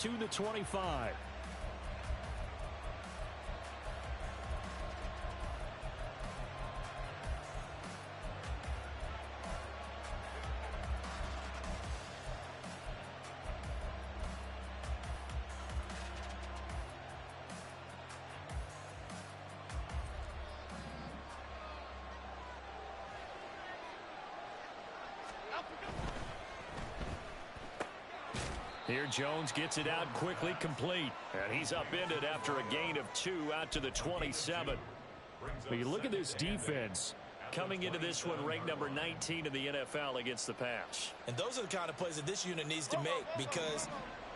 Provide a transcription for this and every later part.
to the 25. Here Jones gets it out quickly, complete. And he's upended after a gain of 2 out to the 27. But you look at this defense coming into this one ranked number 19 in the NFL against the pass. And those are the kind of plays that this unit needs to make because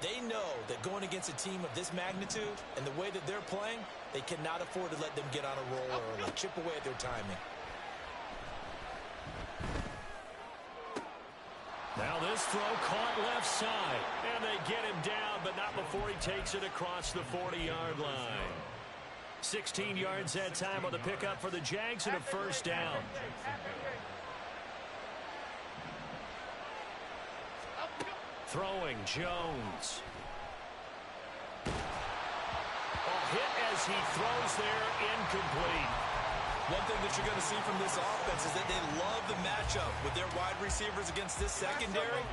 they know that going against a team of this magnitude and the way that they're playing, they cannot afford to let them get on a roll early, chip away at their timing. Now this throw caught left side. And they get him down, but not before he takes it across the 40-yard line. 16 yards that time on the pickup for the Jags and a first down. Throwing Jones. A hit as he throws there, incomplete. One thing that you're going to see from this offense is that they love the matchup with their wide receivers against this secondary.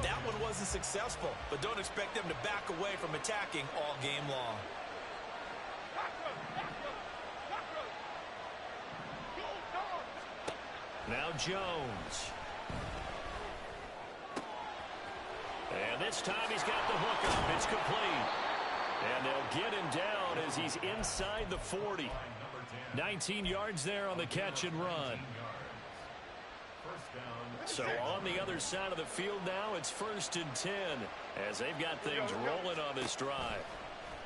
That one wasn't successful, but don't expect them to back away from attacking all game long. Now Jones. And this time he's got the hook up. It's complete. And they'll get him down as he's inside the 40. 19 yards there on the catch and run. So on the other side of the field now, it's 1st and 10 as they've got things rolling on this drive.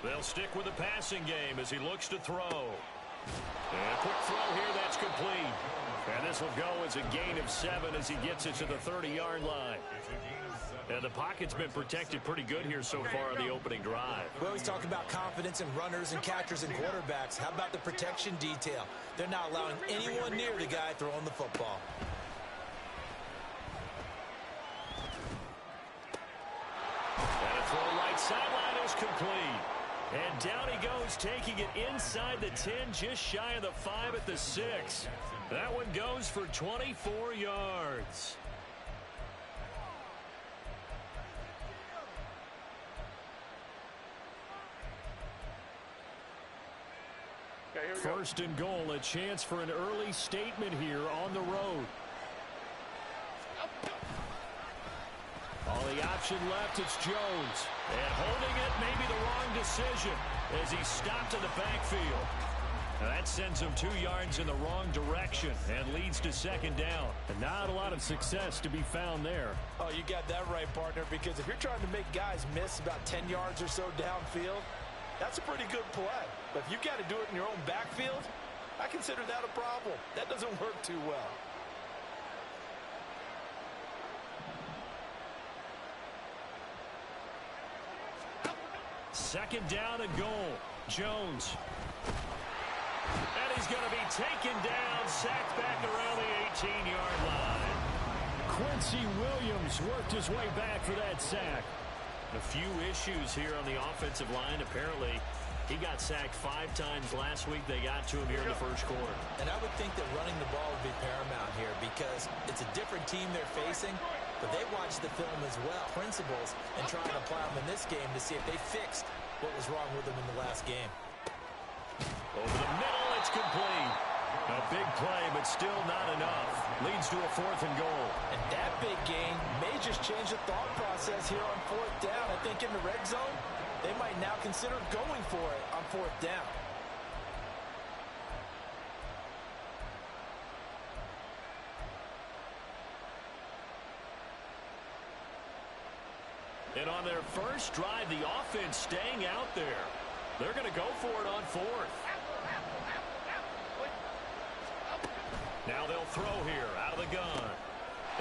They'll stick with the passing game as he looks to throw. And a quick throw here, that's complete. And this will go as a gain of 7 as he gets it to the 30-yard line. And the pocket's been protected pretty good here so far in the opening drive. We always talk about confidence in runners and catchers and quarterbacks. How about the protection detail? They're not allowing anyone near the guy throwing the football. And a throw right sideline is complete. And down he goes, taking it inside the 10, just shy of the 5 at the 6. That one goes for 24 yards. First and goal, a chance for an early statement here on the road. All the option left, it's Jones. And holding it, maybe the wrong decision as he stopped in the backfield. Now that sends him 2 yards in the wrong direction and leads to 2nd down. And not a lot of success to be found there. Oh, you got that right, partner, because if you're trying to make guys miss about 10 yards or so downfield, that's a pretty good play. But if you've got to do it in your own backfield, I consider that a problem. That doesn't work too well. Second down and goal. Jones. And he's going to be taken down, sacked back around the 18-yard line. Quincy Williams worked his way back for that sack. A few issues here on the offensive line. Apparently, he got sacked 5 times last week. They got to him here in the first quarter. And I would think that running the ball would be paramount here because it's a different team they're facing, but they watch the film as well, principles, and try and apply them in this game to see if they fixed what was wrong with them in the last game. Over the middle, it's complete. A big play, but still not enough. Leads to a 4th and goal. And that big gain may just change the thought process here on 4th down. I think in the red zone, they might now consider going for it on 4th down. And on their first drive, the offense staying out there. They're going to go for it on 4th. Now they'll throw here out of the gun.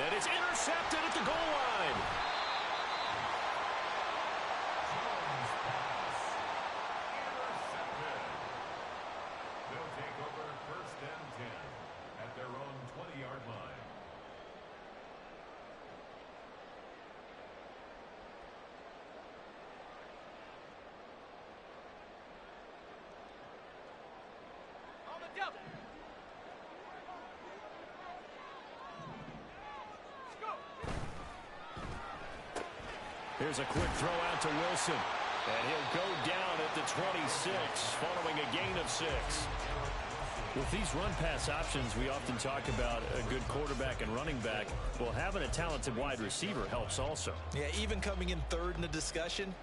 And it's intercepted at the goal line. They'll take over 1st and 10 at their own 20-yard line. Here's a quick throw out to Wilson. And he'll go down at the 26 following a gain of 6. With these run-pass options, we often talk about a good quarterback and running back. Well, having a talented wide receiver helps also. Yeah, even coming in third in the discussion,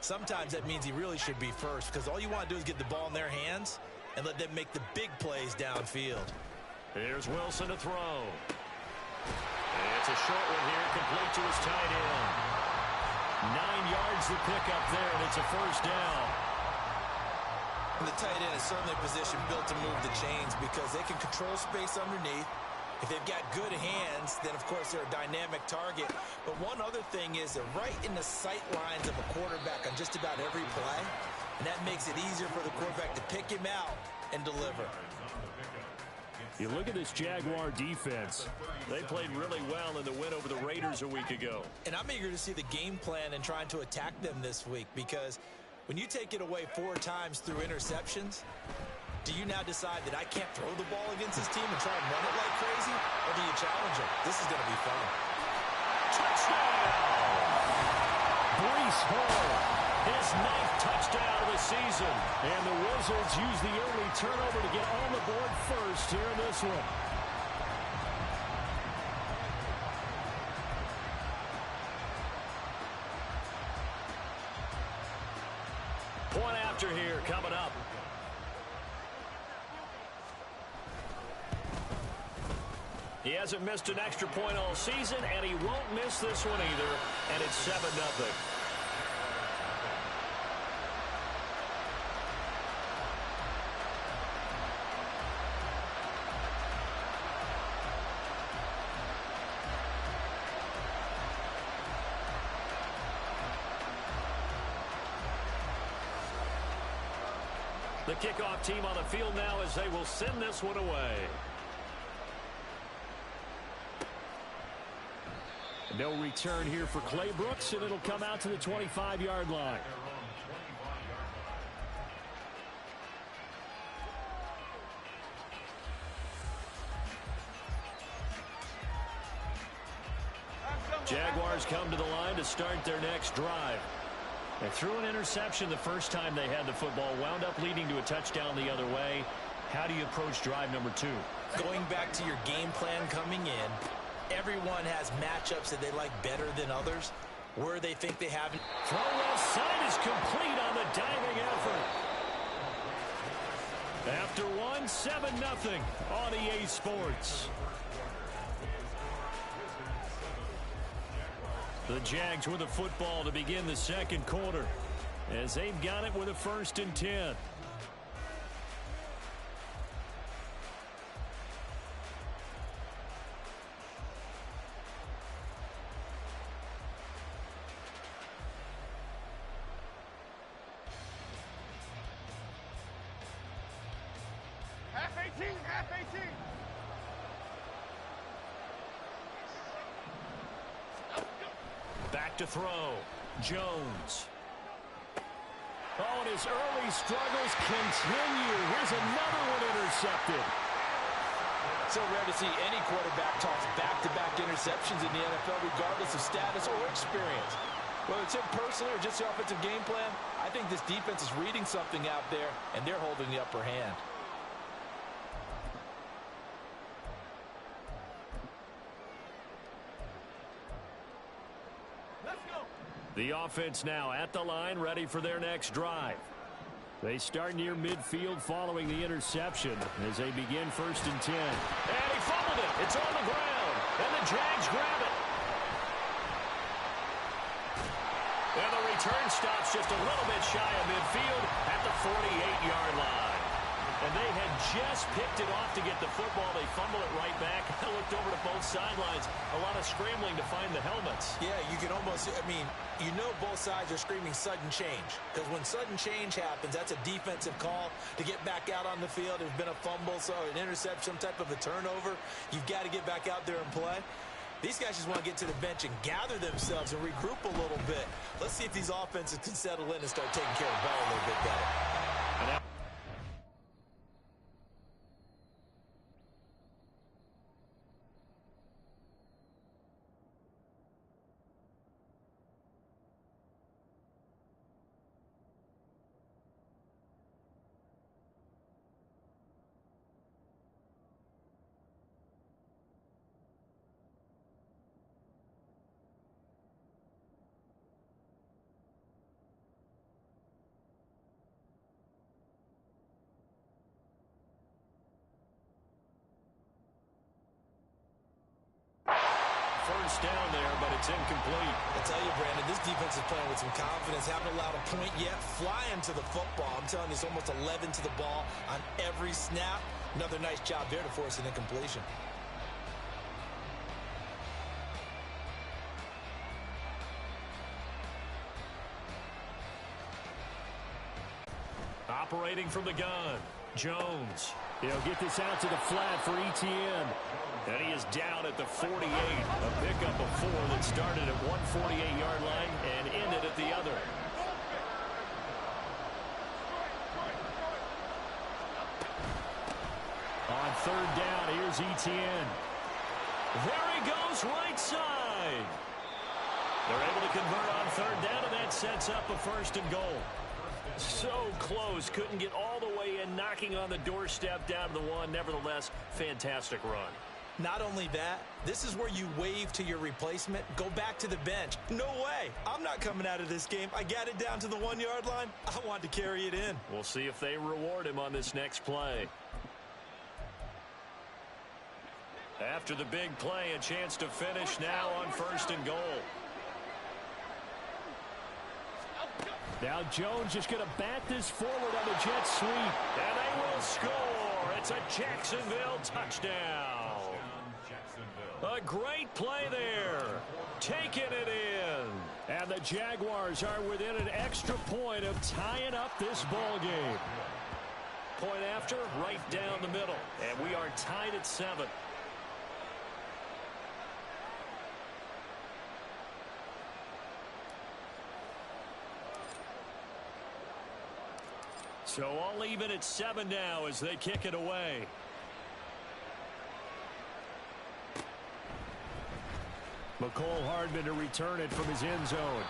sometimes that means he really should be first, because all you want to do is get the ball in their hands and let them make the big plays downfield. Here's Wilson to throw. It's a short one here, complete to his tight end. 9 yards to pick up there, and it's a first down. And the tight end is certainly a position built to move the chains because they can control space underneath. If they've got good hands, then, of course, they're a dynamic target. But one other thing is they're right in the sight lines of a quarterback on just about every play, and that makes it easier for the quarterback to pick him out and deliver. You look at this Jaguar defense. They played really well in the win over the Raiders a week ago. And I'm eager to see the game plan and trying to attack them this week, because when you take it away 4 times through interceptions, do you now decide that I can't throw the ball against this team and try and run it like crazy? Or do you challenge them? This is going to be fun. Touchdown! Breece Hall. His 9th touchdown of the season. And the Wizards use the early turnover to get on the board first here in this one. Point after here coming up. He hasn't missed an extra point all season, and he won't miss this one either. And it's 7-0. The kickoff team on the field now as they will send this one away. No return here for Clay Brooks, and it'll come out to the 25-yard line. Jaguars come to the line to start their next drive. They threw an interception the first time they had the football, wound up leading to a touchdown the other way. How do you approach drive number 2? Going back to your game plan coming in, everyone has matchups that they like better than others, where they think they have. Throw left side is complete on the diving effort. After one, 7-0 on EA Sports. The Jags with a football to begin the second quarter, as they've got it with a 1st and 10. Half 18, half 18. Back to throw. Jones. Oh, and his early struggles continue. Here's another one intercepted. So rare to see any quarterback toss back-to-back interceptions in the NFL, regardless of status or experience. Whether it's him personally or just the offensive game plan, I think this defense is reading something out there, and they're holding the upper hand. The offense now at the line, ready for their next drive. They start near midfield following the interception as they begin 1st and 10. And he fumbled it. It's on the ground. And the Jags grab it. And the return stops just a little bit shy of midfield at the 48-yard line. And they had just picked it off to get the football. They fumble it right back. I looked over to both sidelines. A lot of scrambling to find the helmets. Yeah, you can almost, you know both sides are screaming sudden change. Because when sudden change happens, that's a defensive call to get back out on the field. There's been a fumble, so an interception, some type of a turnover. You've got to get back out there and play. These guys just want to get to the bench and gather themselves and regroup a little bit. Let's see if these offenses can settle in and start taking care of the ball a little bit better. first down there, but it's incomplete. I tell you, Brandon, this defense is playing with some confidence. Haven't allowed a point yet. Flying to the football. I'm telling you, it's almost 11 to the ball on every snap. Another nice job there to force an incompletion. Operating from the gun, Jones. He'll get this out to the flat for Etienne. And he is down at the 48. A pickup of 4 that started at 148-yard line and ended at the other. On third down, here's Etienne. There he goes, right side. They're able to convert on third down, and that sets up a first and goal. So close, couldn't get all the way in, knocking on the doorstep down to the 1. Nevertheless, fantastic run. Not only that, this is where you wave to your replacement, go back to the bench. No way. I'm not coming out of this game. I got it down to the 1-yard line. I wanted to carry it in. We'll see if they reward him on this next play. After the big play, a chance to finish now on first and goal. Now Jones just going to bat this forward on the jet sweep. And they will score. It's a Jacksonville touchdown. A great play there. Taking it in. And the Jaguars are within an extra point of tying up this ball game. Point after, right down the middle. And we are tied at 7. So all even at 7 now as they kick it away. McCole Hardman to return it from his end zone.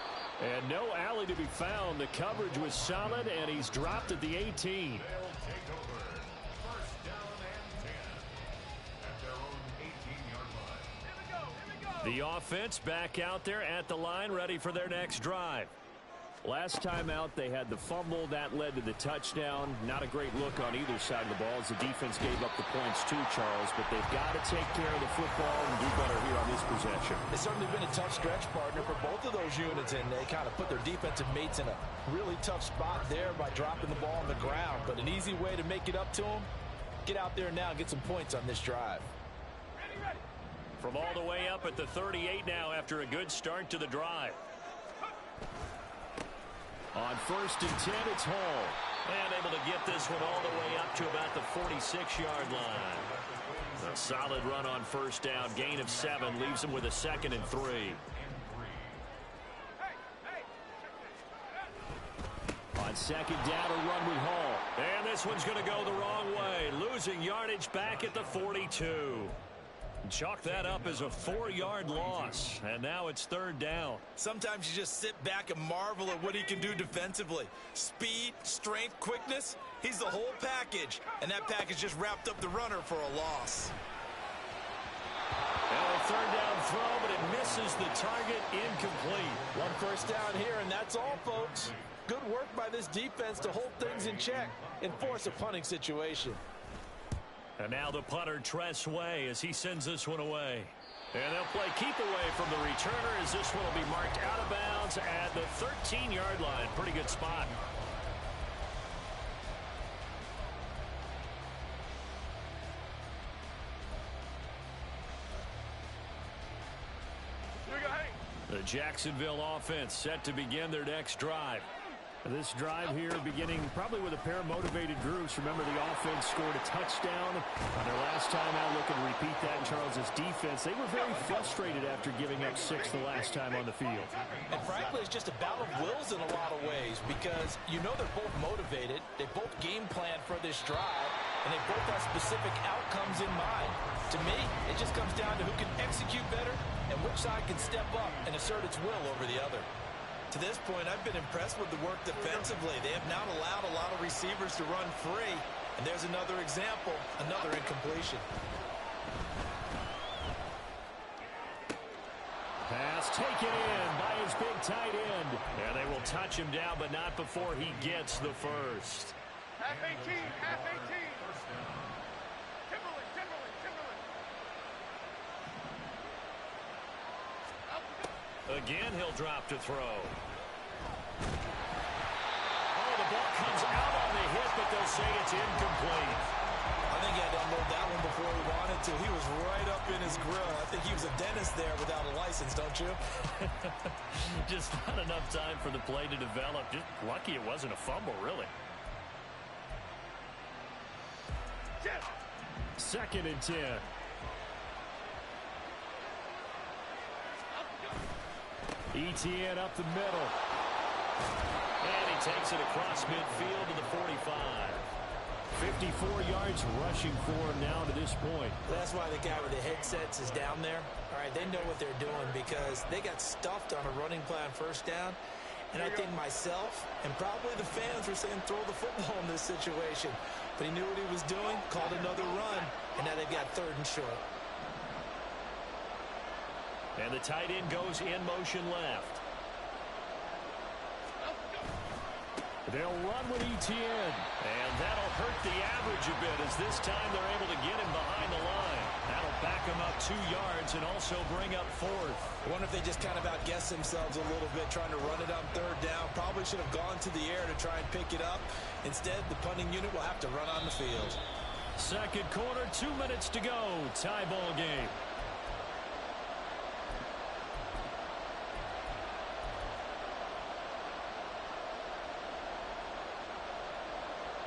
And no alley to be found. The coverage was solid, and he's dropped at the 18. They'll take over. First down and 10 at their own 18-yard line. The offense back out there at the line, ready for their next drive. Last time out, they had the fumble. That led to the touchdown. Not a great look on either side of the ball as the defense gave up the points too, Charles. But they've got to take care of the football and do better here on this possession. It's certainly been a tough stretch, partner, for both of those units, and they kind of put their defensive mates in a really tough spot there by dropping the ball on the ground. But an easy way to make it up to them, get out there now and get some points on this drive. From all the way up at the 38 now after a good start to the drive. On first and 10, it's Hall. And able to get this one all the way up to about the 46-yard line. A solid run on first down. Gain of 7 leaves him with a 2nd and 3. On second down, a run with Hall. And this one's going to go the wrong way. Losing yardage back at the 42. Chalk that up as a 4-yard loss. And now it's third down. Sometimes you just sit back and marvel at what he can do defensively. Speed, strength, quickness. He's the whole package. And that package just wrapped up the runner for a loss. And a third down throw, but it misses the target. Incomplete. One first down here, and that's all, folks. Good work by this defense to hold things in check and force a punting situation. And now the punter, Tress Way, as he sends this one away. And they'll play keep away from the returner as this one will be marked out of bounds at the 13-yard line. Pretty good spot. The Jacksonville offense set to begin their next drive. This drive here beginning probably with a pair of motivated groups. Remember, the offense scored a touchdown on their last time out. Looking to repeat that in Charles's defense. They were very frustrated after giving up 6 the last time on the field. And frankly, it's just a battle of wills in a lot of ways because you know they're both motivated. They both game plan for this drive, and they both have specific outcomes in mind. To me, it just comes down to who can execute better and which side can step up and assert its will over the other. To this point, I've been impressed with the work defensively. They have not allowed a lot of receivers to run free. And there's another example, another incompletion. Pass taken in by his big tight end. And they will touch him down, but not before he gets the first. Half 18, half 18. Timberland. Again, he'll drop to throw. Oh, the ball comes out on the hit, but they'll say it's incomplete. I think he had to unload that one before he wanted to. He was right up in his grill. I think he was a dentist there without a license, don't you? Just not enough time for the play to develop. Just lucky it wasn't a fumble, really. 2nd and 10. ETN up the middle. And he takes it across midfield to the 45. 54 yards rushing for him now to this point. That's why the guy with the headsets is down there. All right, they know what they're doing because they got stuffed on a running play on 1st down. And I think myself and probably the fans were saying throw the football in this situation. But he knew what he was doing, called another run, and now they've got 3rd and short. And the tight end goes in motion left. They'll run with ETN. And that'll hurt the average a bit as this time they're able to get him behind the line. That'll back him up 2 yards and also bring up 4th. I wonder if they just kind of outguessed themselves a little bit trying to run it on 3rd down. Probably should have gone to the air to try and pick it up. Instead, the punting unit will have to run on the field. 2nd quarter, 2 minutes to go. Tie ball game.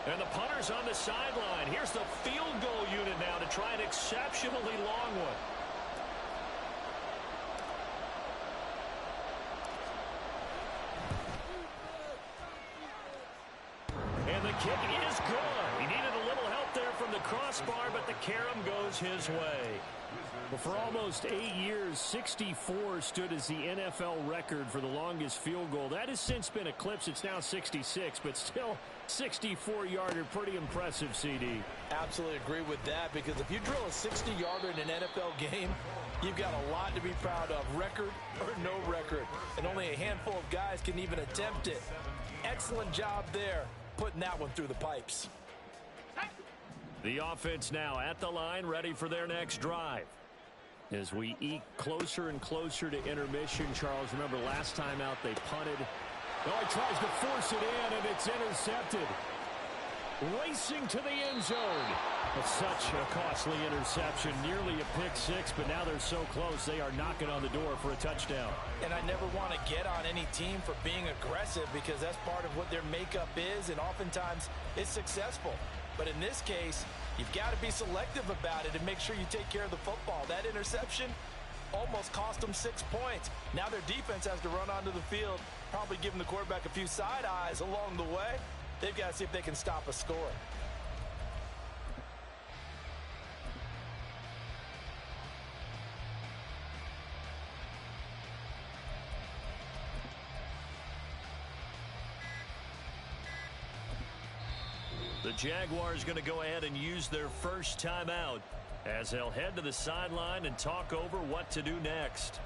And the punter's on the sideline. Here's the field goal unit now to try an exceptionally long one. And the kick is good. He needed a little help there from the crossbar, but the carom goes his way. Well, for almost 8 years, 64 stood as the NFL record for the longest field goal. That has since been eclipsed. It's now 66, but still 64-yarder. Pretty impressive, CD. Absolutely agree with that, because if you drill a 60-yarder in an NFL game, you've got a lot to be proud of, record or no record. And only a handful of guys can even attempt it. Excellent job there, putting that one through the pipes. The offense now at the line, ready for their next drive. As we eke closer and closer to intermission, Charles, remember last time out they punted. Oh, he tries to force it in, and it's intercepted. Racing to the end zone. It's such a costly interception, nearly a pick six, but now they're so close they are knocking on the door for a touchdown. And I never want to get on any team for being aggressive because that's part of what their makeup is, and oftentimes it's successful. But in this case, you've got to be selective about it and make sure you take care of the football. That interception almost cost them 6 points. Now their defense has to run onto the field, probably giving the quarterback a few side eyes along the way. They've got to see if they can stop a score. The Jaguars going to go ahead and use their first timeout as they'll head to the sideline and talk over what to do next.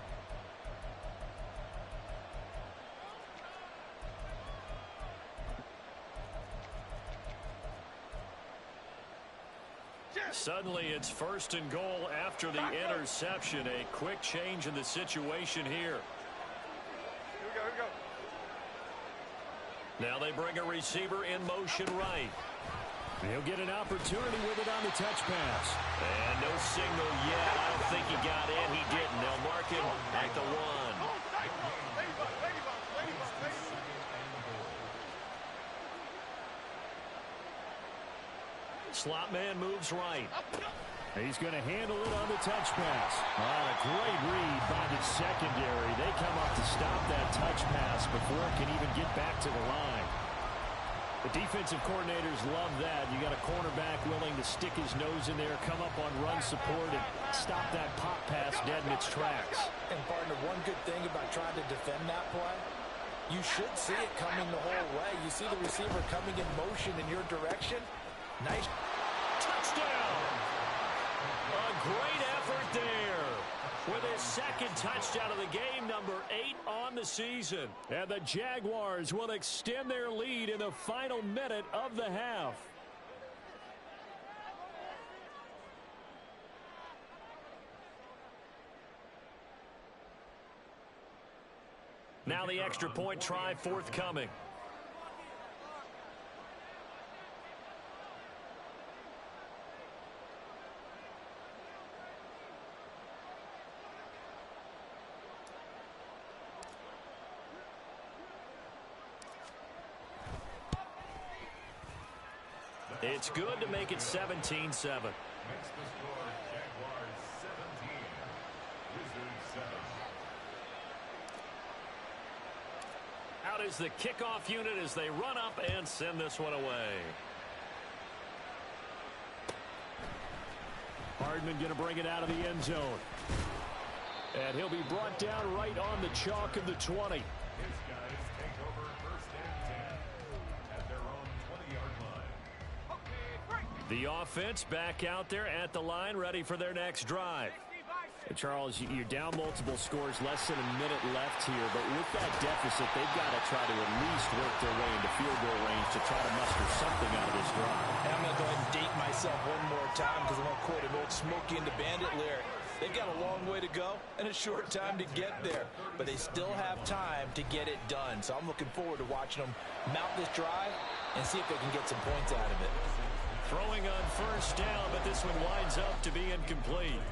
Suddenly it's 1st and goal after the interception. A quick change in the situation here. Here we go. Now they bring a receiver in motion right. He'll get an opportunity with it on the touch pass. And no signal yet. I don't think he got in. He didn't. They'll mark him at the 1. Slot man moves right. He's going to handle it on the touch pass. A great read by the secondary. They come up to stop that touch pass before it can even get back to the line. The defensive coordinators love that. You got a cornerback willing to stick his nose in there, come up on run support, and stop that pop pass dead in its tracks. And partner, one good thing about trying to defend that play, you should see it coming the whole way. You see the receiver coming in motion in your direction. Nice. Touchdown! A great effort there with his second touchdown of the game, number 8 on the season. And the Jaguars will extend their lead in the final minute of the half. Now the extra point try forthcoming. That's It's good to make it 17-7. Makes the score Jaguars 17, Wizards 7. Out is the kickoff unit as they run up and send this one away. Hardman going to bring it out of the end zone. And he'll be brought down right on the chalk of the 20. His guys take over first and 10 at their own 20-yard line. The offense back out there at the line, ready for their next drive. And Charles, you're down multiple scores, less than a minute left here, but with that deficit, they've got to try to at least work their way into field goal range to try to muster something out of this drive. And I'm going to go ahead and date myself one more time because I want to quote an old Smokey and the Bandit lyric. They've got a long way to go and a short time to get there, but they still have time to get it done. So I'm looking forward to watching them mount this drive and see if they can get some points out of it. Throwing on first down, but this one winds up to be incomplete.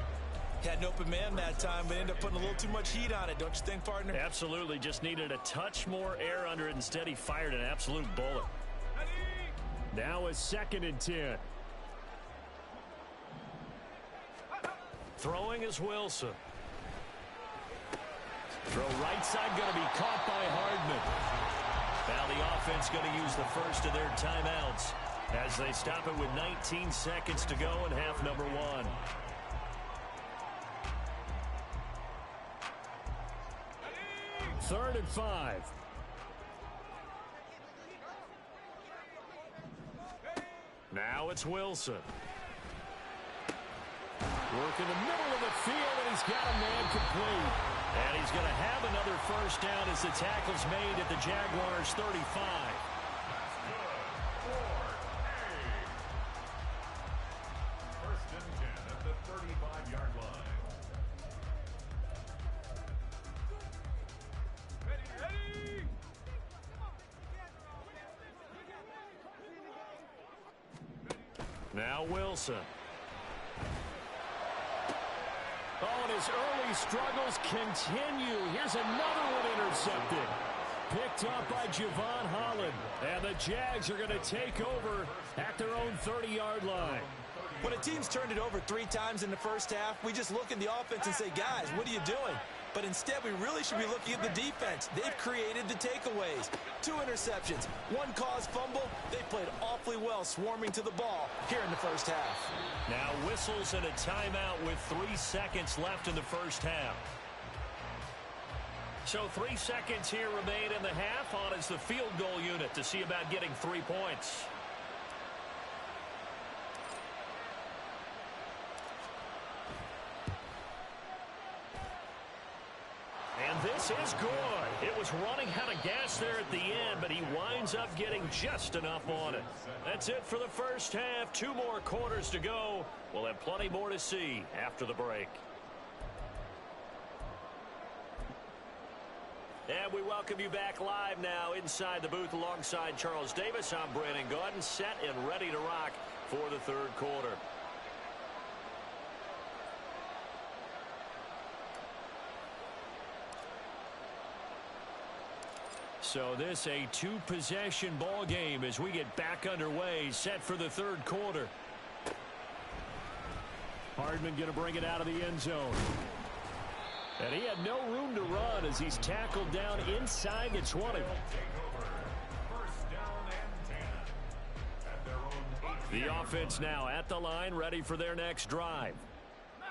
Had an open man that time, but ended up putting a little too much heat on it, don't you think, partner? Absolutely, just needed a touch more air under it. Instead, he fired an absolute bullet. Now a 2nd and 10. Throwing is Wilson. Throw right side going to be caught by Hardman. Now the offense going to use the first of their timeouts as they stop it with 19 seconds to go in half number 1. Third and 5. Now it's Wilson. Work in the middle of the field, and he's got a man complete. And he's going to have another first down as the tackle's made at the Jaguars' 35. First and 10 at the 35-yard line. Now Wilson. Oh, and his early struggles continue. Here's another one intercepted. Picked up by Javon Holland. And the Jags are going to take over at their own 30-yard line. When a team's turned it over 3 times in the first half, we just look in the offense and say, guys, what are you doing? But instead, we really should be looking at the defense. They've created the takeaways. 2 interceptions, 1 caused fumble. They played awfully well swarming to the ball here in the first half. Now whistles and a timeout with 3 seconds left in the first half. So 3 seconds here remain in the half. On is the field goal unit to see about getting 3 points. And this is good. It was running out of gas there at the end, but he winds up getting just enough on it. That's it for the first half. 2 more quarters to go. We'll have plenty more to see after the break. And we welcome you back live now inside the booth alongside Charles Davis. I'm Brandon Gaudin, set and ready to rock for the third quarter. So this a 2-possession ball game as we get back underway, set for the third quarter. Hardman going to bring it out of the end zone. And he had no room to run as he's tackled down inside the 20. The offense now at the line, ready for their next drive.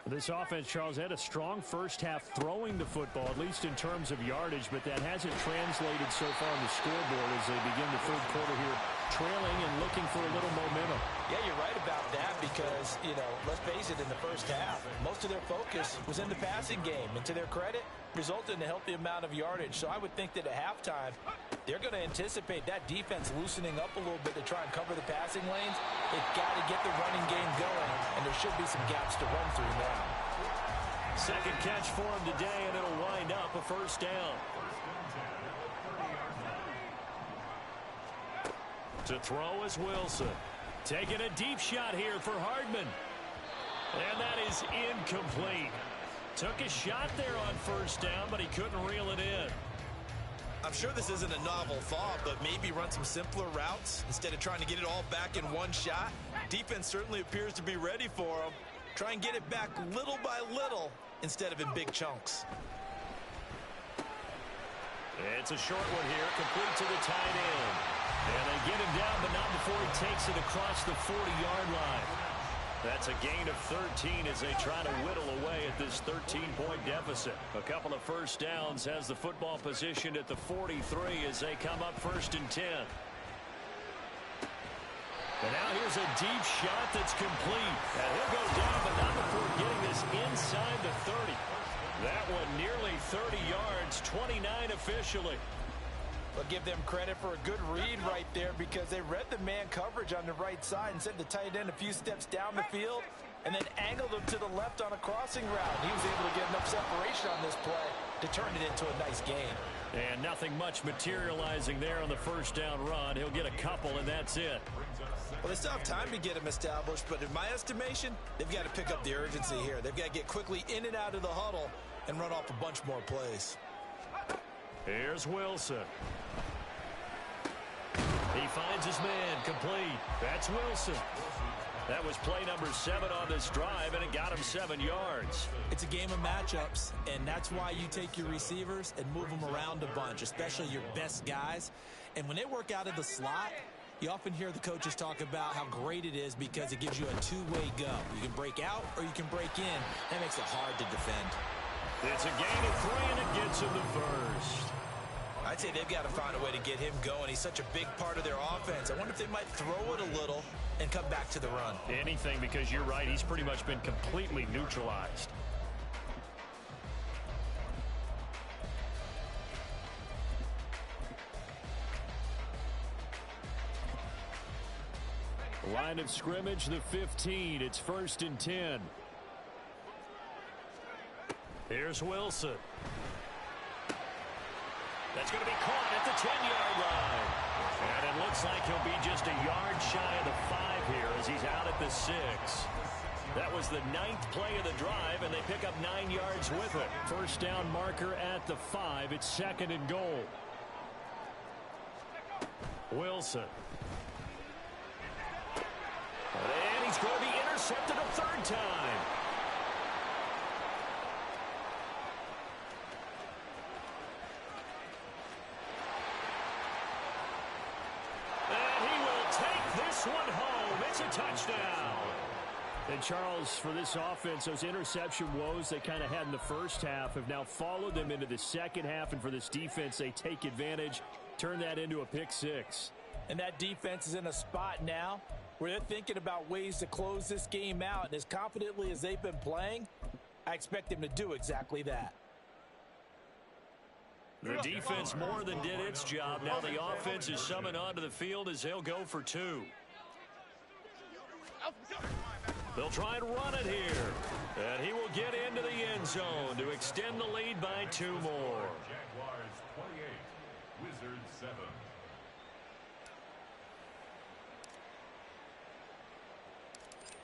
This offense, Charles, had a strong first half throwing the football, at least in terms of yardage, but that hasn't translated so far on the scoreboard as they begin the third quarter here, trailing and looking for a little momentum. Yeah, you're right about that because, you know, let's face it, in the first half, most of their focus was in the passing game. And to their credit, resulted in a healthy amount of yardage. So I would think that at halftime, they're going to anticipate that defense loosening up a little bit to try and cover the passing lanes. They've got to get the running game going, and there should be some gaps to run through now. Second catch for him today, and it'll wind up a first down. To throw is Wilson. Taking a deep shot here for Hardman. And that is incomplete. Took a shot there on first down, but he couldn't reel it in. I'm sure this isn't a novel thought, but maybe run some simpler routes instead of trying to get it all back in one shot. Defense certainly appears to be ready for him. Try and get it back little by little instead of in big chunks. It's a short one here, complete to the tight end. And they get him down, but not before he takes it across the 40-yard line. That's a gain of 13 as they try to whittle away at this 13-point deficit. A couple of first downs has the football positioned at the 43 as they come up 1st and 10. And now here's a deep shot that's complete. And he'll go down, but not before getting this inside the 30. That one nearly 30 yards, 29 officially. But give them credit for a good read right there because they read the man coverage on the right side and sent the tight end a few steps down the field and then angled him to the left on a crossing route. He was able to get enough separation on this play to turn it into a nice gain. And nothing much materializing there on the first down run. He'll get a couple, and that's it. Well, they still have time to get him established, but in my estimation, they've got to pick up the urgency here. They've got to get quickly in and out of the huddle and run off a bunch more plays. Here's Wilson. He finds his man complete. That's Wilson. That was play number 7 on this drive, and it got him 7 yards. It's a game of matchups, and that's why you take your receivers and move them around a bunch, especially your best guys. And when they work out of the slot, you often hear the coaches talk about how great it is because it gives you a two-way go. You can break out or you can break in. That makes it hard to defend. It's a gain of 3, and it gets him the first. I'd say they've got to find a way to get him going. He's such a big part of their offense. I wonder if they might throw it a little and come back to the run. Anything, because you're right. He's pretty much been completely neutralized. Line of scrimmage, the 15. It's 1st and 10. Here's Wilson. That's going to be caught at the 10-yard line. And it looks like he'll be just a yard shy of the 5 here as he's out at the 6. That was the 9th play of the drive, and they pick up 9 yards with it. First down marker at the 5. It's 2nd and goal. Wilson. And he's going to be intercepted a 3rd time. This one home. It's a touchdown. And Charles, for this offense, those interception woes they kind of had in the first half have now followed them into the second half. And for this defense, they take advantage, turn that into a pick 6. And that defense is in a spot now where they're thinking about ways to close this game out. And as confidently as they've been playing, I expect them to do exactly that. The defense more than did its job. Now the offense is summoned onto the field as they'll go for 2. They'll try and run it here. And he will get into the end zone to extend the lead by 2 more. Jaguars 28, Wizards 7.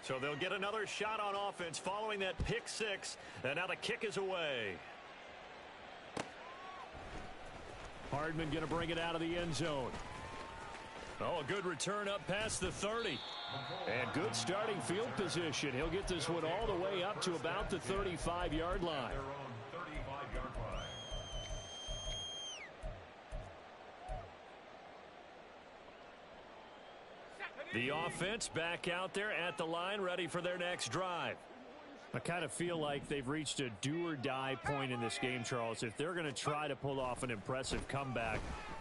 So they'll get another shot on offense following that pick 6. And now the kick is away. Hardman going to bring it out of the end zone. Oh, a good return up past the 30. And good starting field position. He'll get this one all the way up to about the 35-yard line. Their own 35-yard line. The offense back out there at the line, ready for their next drive. I kind of feel like they've reached a do-or-die point in this game, Charles. If they're going to try to pull off an impressive comeback,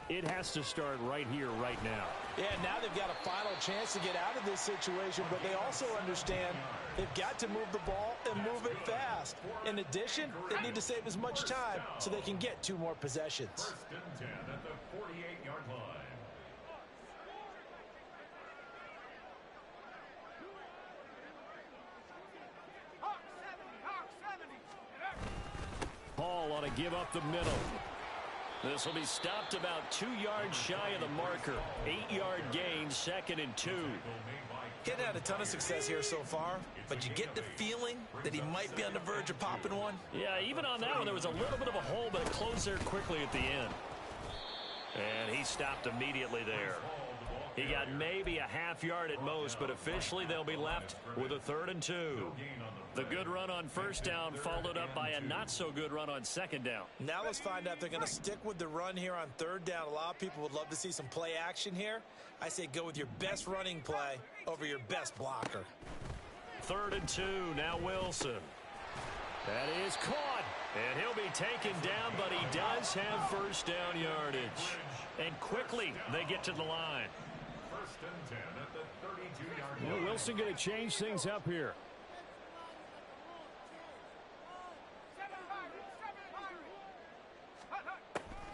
it has to start right here, right now. Yeah, now they've got a final chance to get out of this situation, but they also understand they've got to move the ball and move it fast. In addition, they need to save as much time so they can get 2 more possessions. 1st and 10 at the 48-yard line. Hall ought to give up the middle. This will be stopped about 2 yards shy of the marker. 8-yard gain, 2nd and 2. Getting had a ton of success here so far, but you get the feeling that he might be on the verge of popping one. Yeah, even on that one, there was a little bit of a hole, but it closed there quickly at the end. And he stopped immediately there. He got maybe a half yard at most, but officially they'll be left with a 3rd and 2. The good run on 1st down followed up by a not-so-good run on 2nd down. Now let's find out if they're going to stick with the run here on 3rd down. A lot of people would love to see some play action here. I say go with your best running play over your best blocker. 3rd and 2, now Wilson. That is caught, and he'll be taken down, but he does have 1st down yardage. And quickly, they get to the line. 1st and 10 at the 32-yard line. Well, Wilson going to change things up here.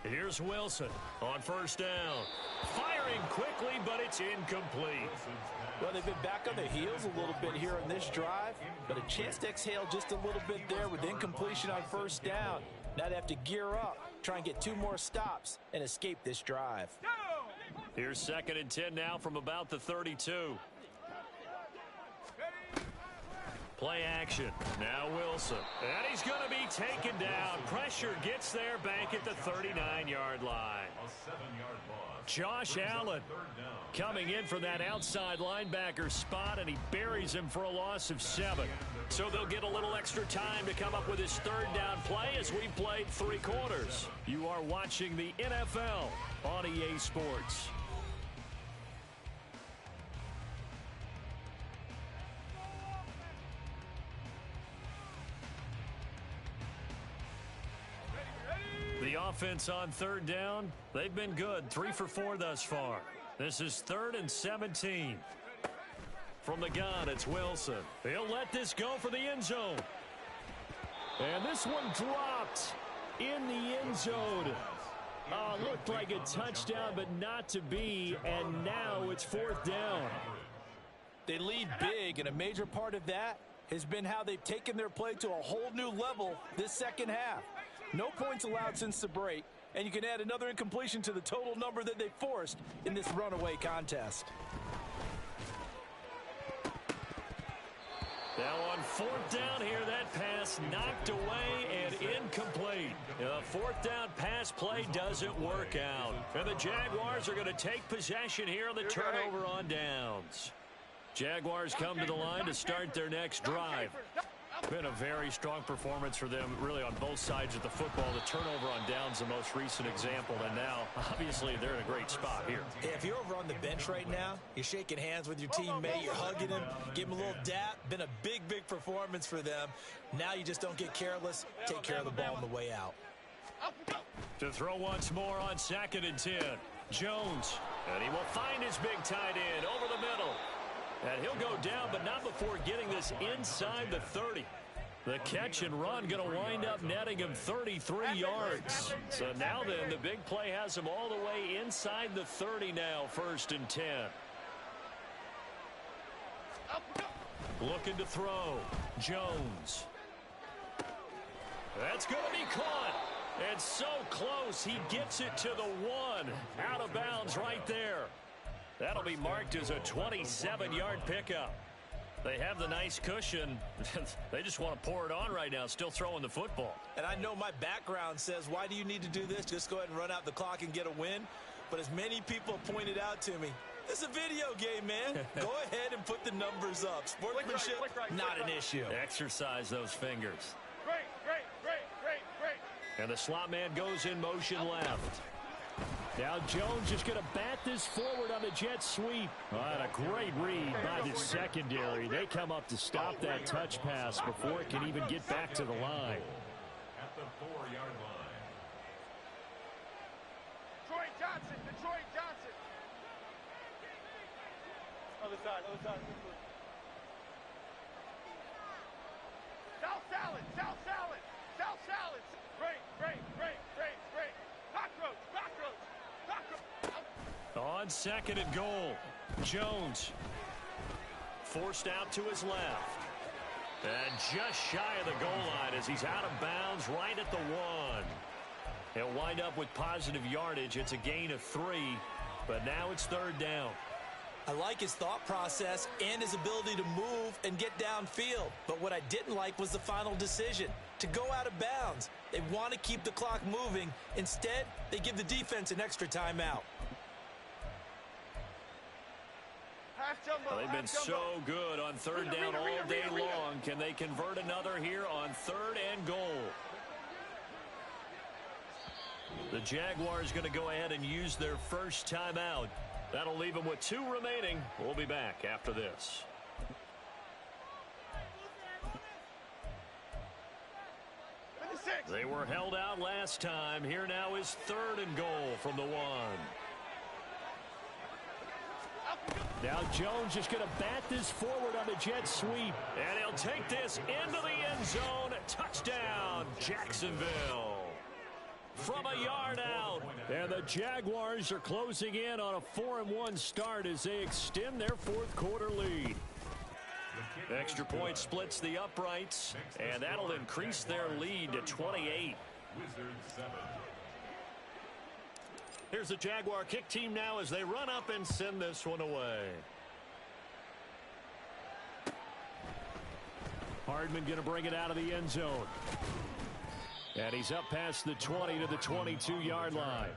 Here's Wilson on 1st down. Firing quickly, but it's incomplete. Well, they've been back on their heels a little bit here in this drive, but a chance to exhale just a little bit there with incompletion on 1st down. Now they have to gear up, try and get 2 more stops, and escape this drive. Here's 2nd and 10 now from about the 32. Play action. Now Wilson. And he's going to be taken down. Pressure gets there back at the 39-yard line. A 7-yard loss. Josh Allen coming in for that outside linebacker spot, and he buries him for a loss of 7. So they'll get a little extra time to come up with his 3rd down play as we played 3 quarters. You are watching the NFL on EA Sports. The offense on 3rd down, they've been good. 3 for 4 thus far. This is 3rd and 17. From the gun, it's Wilson. He'll let this go for the end zone. And this one dropped in the end zone. Looked like a touchdown, but not to be. And now it's 4th down. They lead big, and a major part of that has been how they've taken their play to a whole new level this second half. No points allowed since the break, and you can add another incompletion to the total number that they forced in this runaway contest. Now on 4th down here, that pass knocked away and incomplete. The 4th down pass play doesn't work out. And the Jaguars are going to take possession here on the turnover on downs. Jaguars come to the line to start their next drive. Been a very strong performance for them, really, on both sides of the football. The turnover on downs, the most recent example, and now, obviously, they're in a great spot here. Yeah, if you're over on the bench right now, you're shaking hands with your teammate, you're hugging him, give him a little dap. Been a big, big performance for them. Now you just don't get careless. Take care of the ball on the way out. To throw once more on 2nd and 10. Jones, and he will find his big tight end over the middle. And he'll go down, but not before getting this inside the 30. The catch and run going to wind up netting him 33 yards. So now then, the big play has him all the way inside the 30 now, 1st and 10. Looking to throw. Jones. That's going to be caught. And so close, he gets it to the 1. Out of bounds right there. That'll be marked as a 27-yard pickup. They have the nice cushion. They just want to pour it on right now, still throwing the football. And I know my background says, why do you need to do this? Just go ahead and run out the clock and get a win. But as many people pointed out to me, it's a video game, man. Go ahead and put the numbers up. Sportsmanship, not an issue. Exercise those fingers. Great. And the slot man goes in motion left. Now Jones just going to bat this forward on the jet sweep. And a great read by the secondary. They come up to stop that touch pass before it can even get back to the line. At the 4-yard line. Detroit Johnson. Other side. South salad. Great. Cockroach. On 2nd and goal, Jones forced out to his left. And just shy of the goal line as he's out of bounds right at the 1. He'll wind up with positive yardage. It's a gain of 3, but now it's 3rd down. I like his thought process and his ability to move and get downfield. But what I didn't like was the final decision, to go out of bounds. They want to keep the clock moving. Instead, they give the defense an extra timeout. Well, they've been so good on 3rd down all day long. Can they convert another here on 3rd and goal? The Jaguars going to go ahead and use their first timeout. That'll leave them with 2 remaining. We'll be back after this. They were held out last time. Here now is 3rd and goal from the 1. Now Jones is going to bat this forward on the jet sweep. And he'll take this into the end zone. Touchdown, Jacksonville. From a yard out. And the Jaguars are closing in on a 4-1 start as they extend their 4th quarter lead. Extra point splits the uprights, and that'll increase their lead to 28. Here's the Jaguar kick team now as they run up and send this one away. Hardman going to bring it out of the end zone. And he's up past the 20 to the 22-yard line.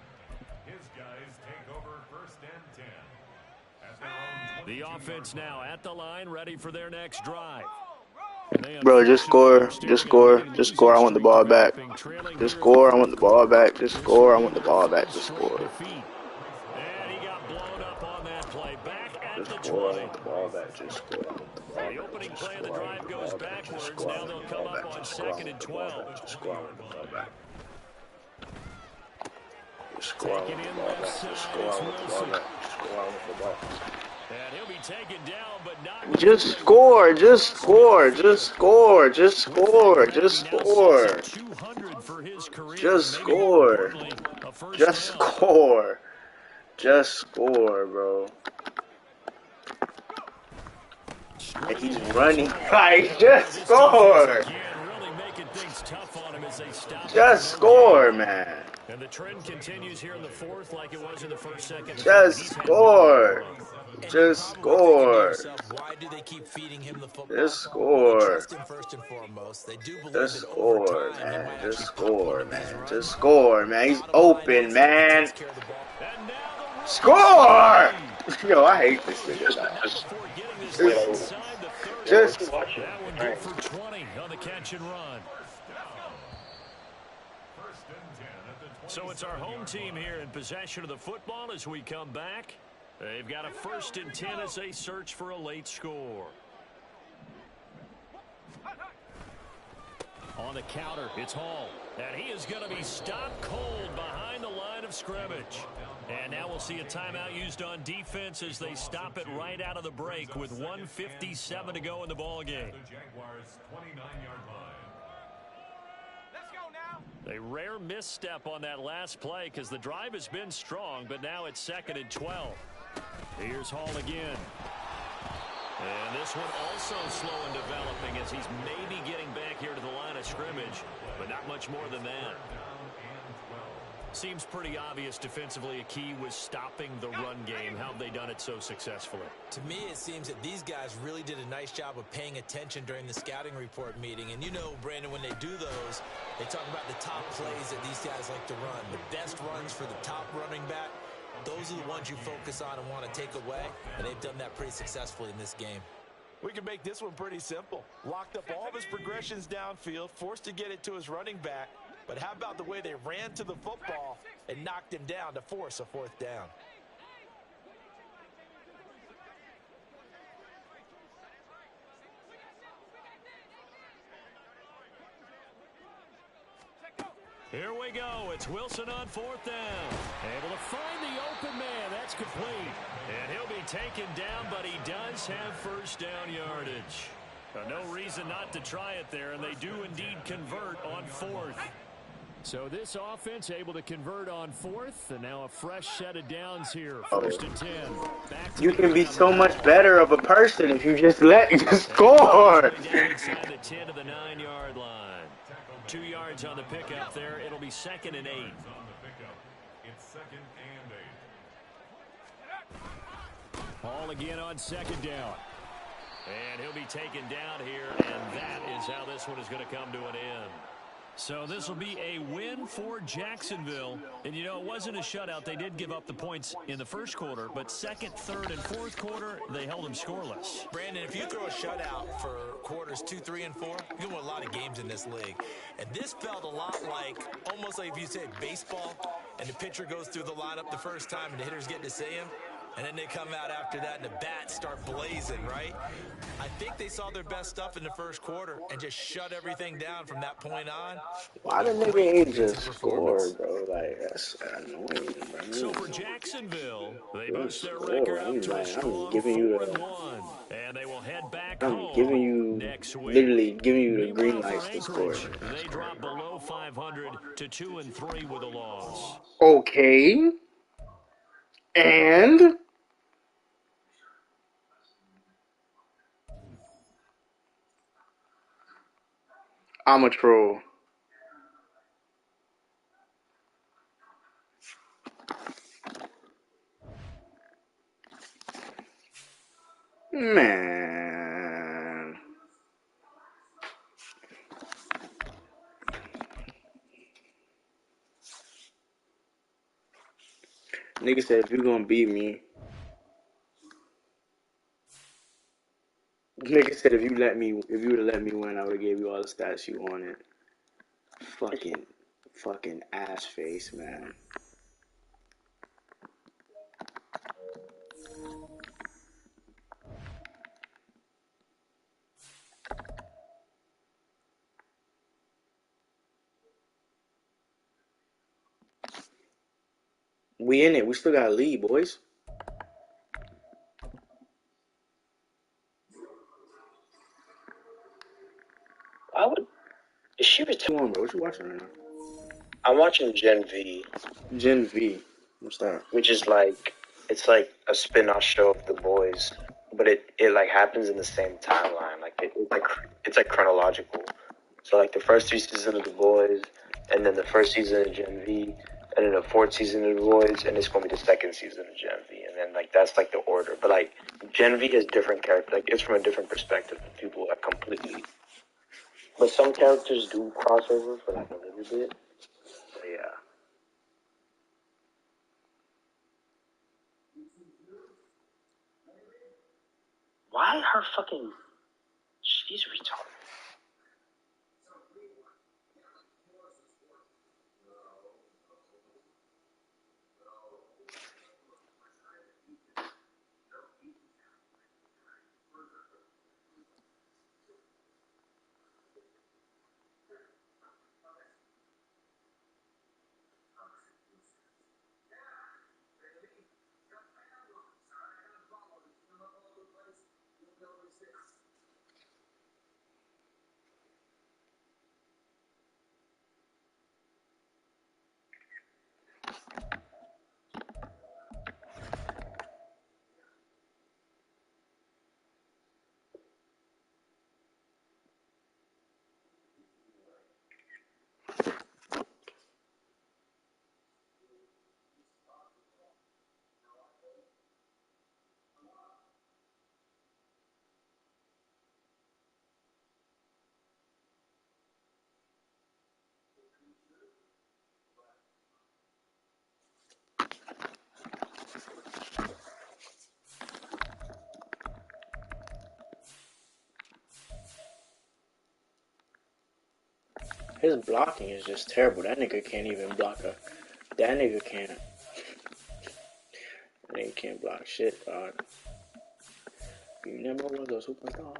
His guys take over 1st and 10. At their own The offense now at the line, ready for their next drive. Bro, just score. Just score. Just score. I want the ball back. Just score. I want the ball back. Just score. I want the ball back. Just score. And he got blown up on that play. Back at the 20. Just score. I want the ball back. Just score. The opening play of the drive goes backwards. Now they'll come up on 2nd and 12. Just score. I want the ball back. Just score. I want the ball back. Just score. I want the ball back. Just score. I want the ball back. And he'll be taken down, but not. Just score. Just score. Just score. Just score. Just score. 200 for his career. Just score. Just score. Just score, bro. And he's running right. Just score. Just score, man. And the trend continues here in the 4th like it was in the 1st, 2nd. Just score. Just score. Why do they keep feeding him the football? Just score. First and foremost, they do believe Just that score, over time, man. they might Just actually score, complement man. his run. Just score, man. He's open, man. Takes care of the ball. Score! Yo, I hate this nigga now. Just watch it. That one good for 20 on the catch and run. So it's our home team here in possession of the football as we come back. They've got a 1st and 10 as they search for a late score. On the counter, it's Hall. And he is going to be stopped cold behind the line of scrimmage. And now we'll see a timeout used on defense as they stop it right out of the break with 1:57 to go in the ballgame. The Jaguars' 29-yard line. Let's go now. A rare misstep on that last play because the drive has been strong, but now it's 2nd and 12. Here's Hall again. And this one also slow in developing as he's maybe getting back here to the line of scrimmage, but not much more than that. Seems pretty obvious defensively a key was stopping the run game. How have they done it so successfully? To me, it seems that these guys really did a nice job of paying attention during the scouting report meeting. And you know, Brandon, when they do those, they talk about the top plays that these guys like to run. The best runs for the top running back, those are the ones you focus on and want to take away. And they've done that pretty successfully in this game. We can make this one pretty simple. Locked up all of his progressions downfield, forced to get it to his running back. But how about the way they ran to the football and knocked him down to force a 4th down? Here we go. It's Wilson on 4th down. Able to find the open man. That's complete. And he'll be taken down, but he does have 1st down yardage. No reason not to try it there, and they do indeed convert on 4th. So this offense able to convert on 4th, and now a fresh set of downs here. 1st and 10. Back to you can be so much better of a person if you just score. Inside the 10 to the 9-yard line. 2 yards on the pickup there. It'll be 2nd and 8. On the pickup, it's 2nd and 8. Ball again on 2nd down. And he'll be taken down here, and that is how this one is going to come to an end. So this will be a win for Jacksonville. And, you know, it wasn't a shutout. They did give up the points in the first quarter, but second, third, and fourth quarter, they held them scoreless. Brandon, if you throw a shutout for quarters 2, 3, and 4, you can win a lot of games in this league. And this felt a lot like, almost like if you said baseball, and the pitcher goes through the lineup the first time, and the hitters get to see him. And then they come out after that, and the bats start blazing, right? I think they saw their best stuff in the first quarter and just shut everything down from that point on. Why the nigga ain't just score, bro? Like, that's annoying, bro. So for Jacksonville, they Good boost their score. record up I'm to a like, strong I'm giving you 4-1. And they will head back I'm home giving you, next week. literally giving you the green Meanwhile, lights for to score. Anchorage, they drop below 500 to 2-3 with a loss. Okay. And I'm a troll. Man. Nigga said if you gonna beat me. Nigga said if you would have let me win, I would have gave you all the stats you wanted. Fucking ass face, man. We in it. We still got a lead, boys. I would. She was. What's on, bro? What you watching right now? I'm watching Gen V, Gen V. What's that? which is like it's like a spin-off show of The Boys, but it like happens in the same timeline. Like it's like chronological. So like the first 3 seasons of The Boys, and then the first season of Gen V, and then the 4th season of The Boys, and it's gonna be the 2nd season of Gen V, and then like that's like the order. But like Gen V has different characters. Like it's from a different perspective. People are completely. But some characters do cross over for like a little bit. But yeah. Why her fucking... She's retarded. His blocking is just terrible. That nigga can't even block a... That nigga can't. That nigga can't block shit, dog. You never was a superstar.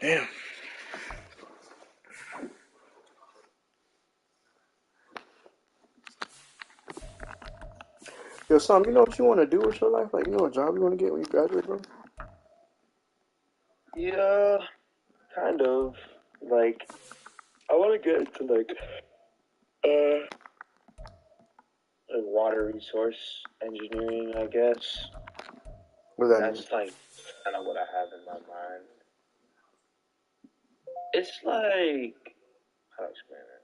Damn. Yo, Sam, you know what you want to do with your life? Like, you know what job you want to get when you graduate, bro? Yeah, kind of. Like, I want to get into uh, like water resource engineering, I guess. What does that mean? That's like kind of what I have in my mind. It's like, how do I explain it?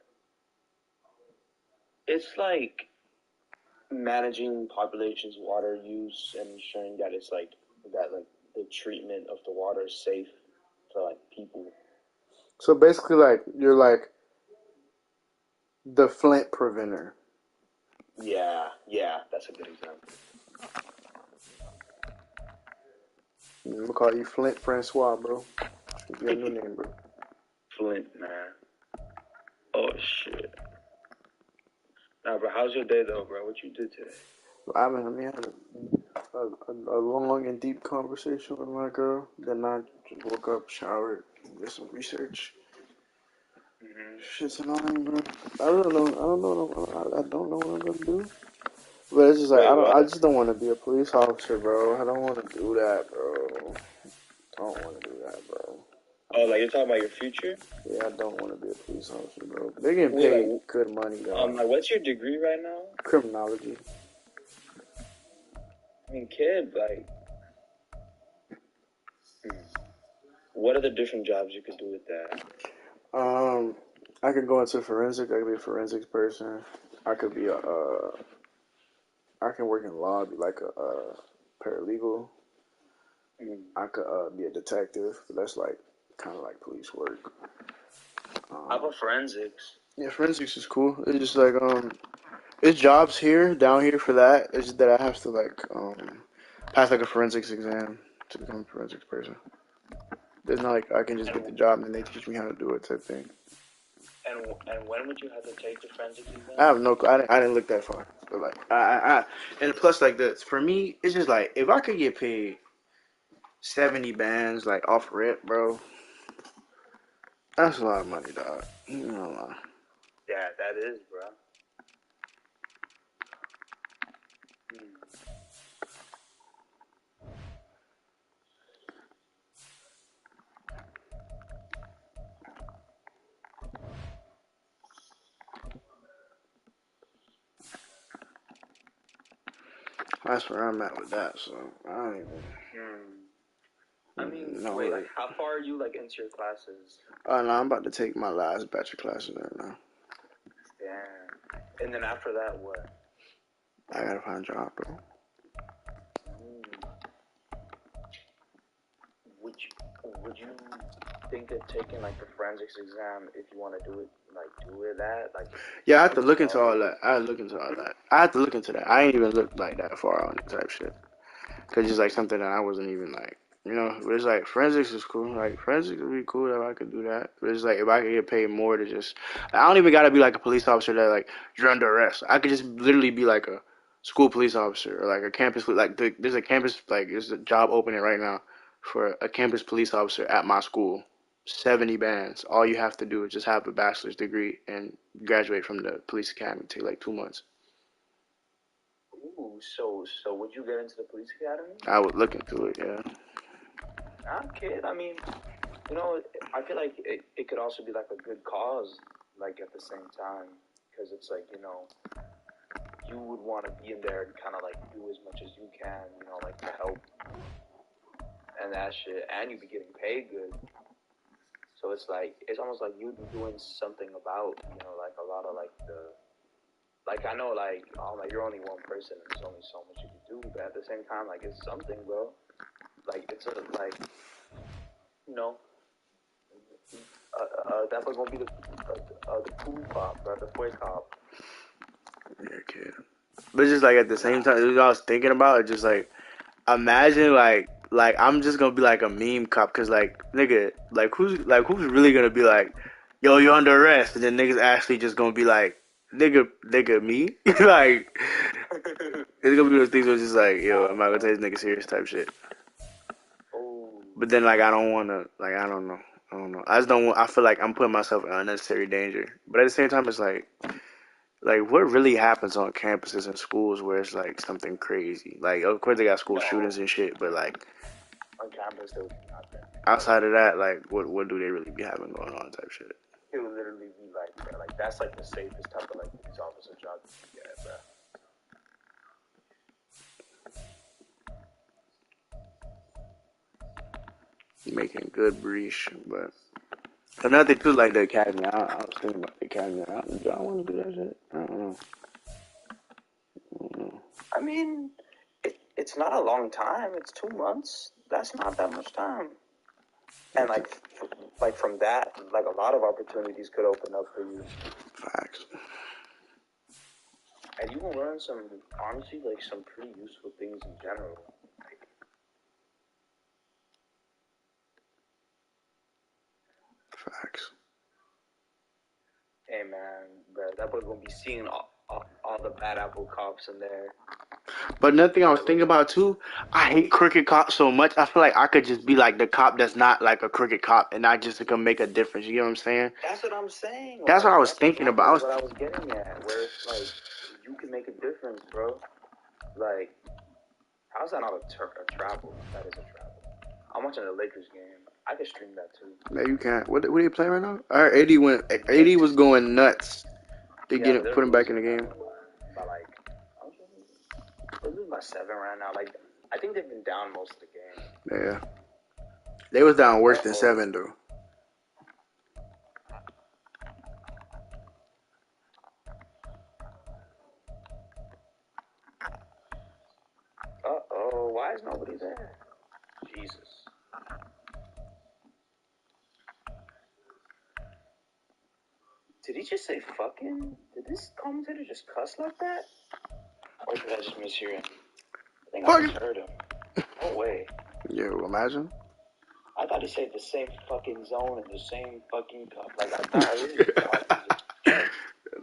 It's like managing population's water use and ensuring that it's like that like the treatment of the water is safe for like people. So basically, like, you're like the Flint preventer. Yeah, that's a good example. I'm gonna call you Flint Francois, bro. Should be your new name, bro. Flint, man. Oh shit. Nah, bro, how's your day though, bro? What you did today? I had a long and deep conversation with my girl. Then I just woke up, showered, did some research. Shit's annoying, bro. I really don't. I don't know. I don't know what I'm gonna do. But it's just like Wait, what? I just don't want to be a police officer, bro. I don't want to do that, bro. I don't want to do that, bro. Oh, like you're talking about your future? Yeah, I don't want to be a police officer, bro. They're getting Wait, paid like, good money, dog. like, what's your degree right now? Criminology. I mean, kid, like, what are the different jobs you could do with that? I could go into forensic. I could be a forensics person. I could be I can work in law, be like a paralegal. I could be a detective, but that's like kind of like police work. How about forensics? Yeah, forensics is cool. It's just like it's jobs here down here for that. It's just that I have to like pass like a forensics exam to become a forensics person. It's not like I can just get the job and then they teach me how to do it type thing. And when would you have to take the forensics exam? I have no. I didn't look that far. But like and plus like this for me, it's just like if I could get paid 70 bands like off rip, bro. That's a lot of money, dog. You know, Yeah, that is, bro. that's where I'm at with that. So I don't even. I mean, No, wait, like, like, how far are you, like, into your classes? no, I'm about to take my last batch of classes right now. Damn. And then after that, what? I gotta find a job, bro. Would you think of taking like the forensics exam if you want to do it, like do it that, like? Yeah, I have to look into all that. I have to look into all that. I have to look into that. I ain't even looked like that far on it type shit. Cause it's like something that I wasn't even like, you know. But it's like forensics is cool. Like forensics would be cool if I could do that. But it's like if I could get paid more to just, I don't even gotta be like a police officer that like you're under arrest. I could just literally be like a school police officer or like a campus like there's a campus like there's a job opening right now for a campus police officer at my school. 70 bands. All you have to do is just have a bachelor's degree and graduate from the police academy. Take like 2 months. Ooh, so would you get into the police academy? I would look into it. Yeah. I'm kid. I mean, you know, I feel like it could also be like a good cause, like at the same time, because it's like, you know, you would want to be in there and kind of like do as much as you can, you know, like to help and that shit, and you'd be getting paid good. So it's like it's almost like you'd be doing something about, you know, like a lot of like the, like I know like you're only one person and there's only so much you can do, but at the same time like it's something, bro. Like it's like, you know, definitely gonna be the cool cop, bro, the boy cop. Yeah, kid. But just like at the same time, what I was thinking about it, just like imagine like I'm just gonna be like a meme cop, cause like nigga, like who's really gonna be like, yo, you're under arrest, and then niggas actually just gonna be like, nigga me, like it's gonna be those things where it's just like, yo, I'm not gonna take this nigga serious type shit. Oh. But then like I don't wanna, like I don't know, I don't know. I just don't want. I feel like I'm putting myself in unnecessary danger. But at the same time, it's like what really happens on campuses and schools where it's like something crazy. Like of course they got school shootings and shit, but like On campus, there would be nothing. outside of that, like what do they really be having going on type shit? It would literally be like that's like the safest type of like police officer job you can get, bro. Making good breach, but another thing too, like the academy. I was thinking about the academy. I don't want to do that shit. I don't know. I mean, it's not a long time. It's 2 months. That's not that much time. And like from that, like a lot of opportunities could open up for you. Facts. And you can learn some, honestly, like some pretty useful things in general. Facts. Hey man, bro, that boy gonna be seeing all the bad apple cops in there. But another thing I was thinking about too, I hate crooked cops so much. I feel like I could just be like the cop that's not like a crooked cop, and I just can make a difference. You know what I'm saying? That's what I'm saying. That's like, what I was thinking about. What I was getting at, where it's like you can make a difference, bro. Like, how's that not a travel? That is a travel. I'm watching the Lakers game. I could stream that too. No, you can't. What do you play right now? Our 80 went. 80 was going nuts. They put him back in the game. By like, they're losing by 7 right now. Like, I think they've been down most of the game. Yeah, they was down worse than 7 though. Uh-oh, why is nobody there? Jesus. Did he just say fucking? Did this commentator just cuss like that? Or did I just mishear him? I think I just heard him. No way. Yo, imagine. I thought he said the same fucking zone and the same fucking cup. Like, I thought I really thought he just...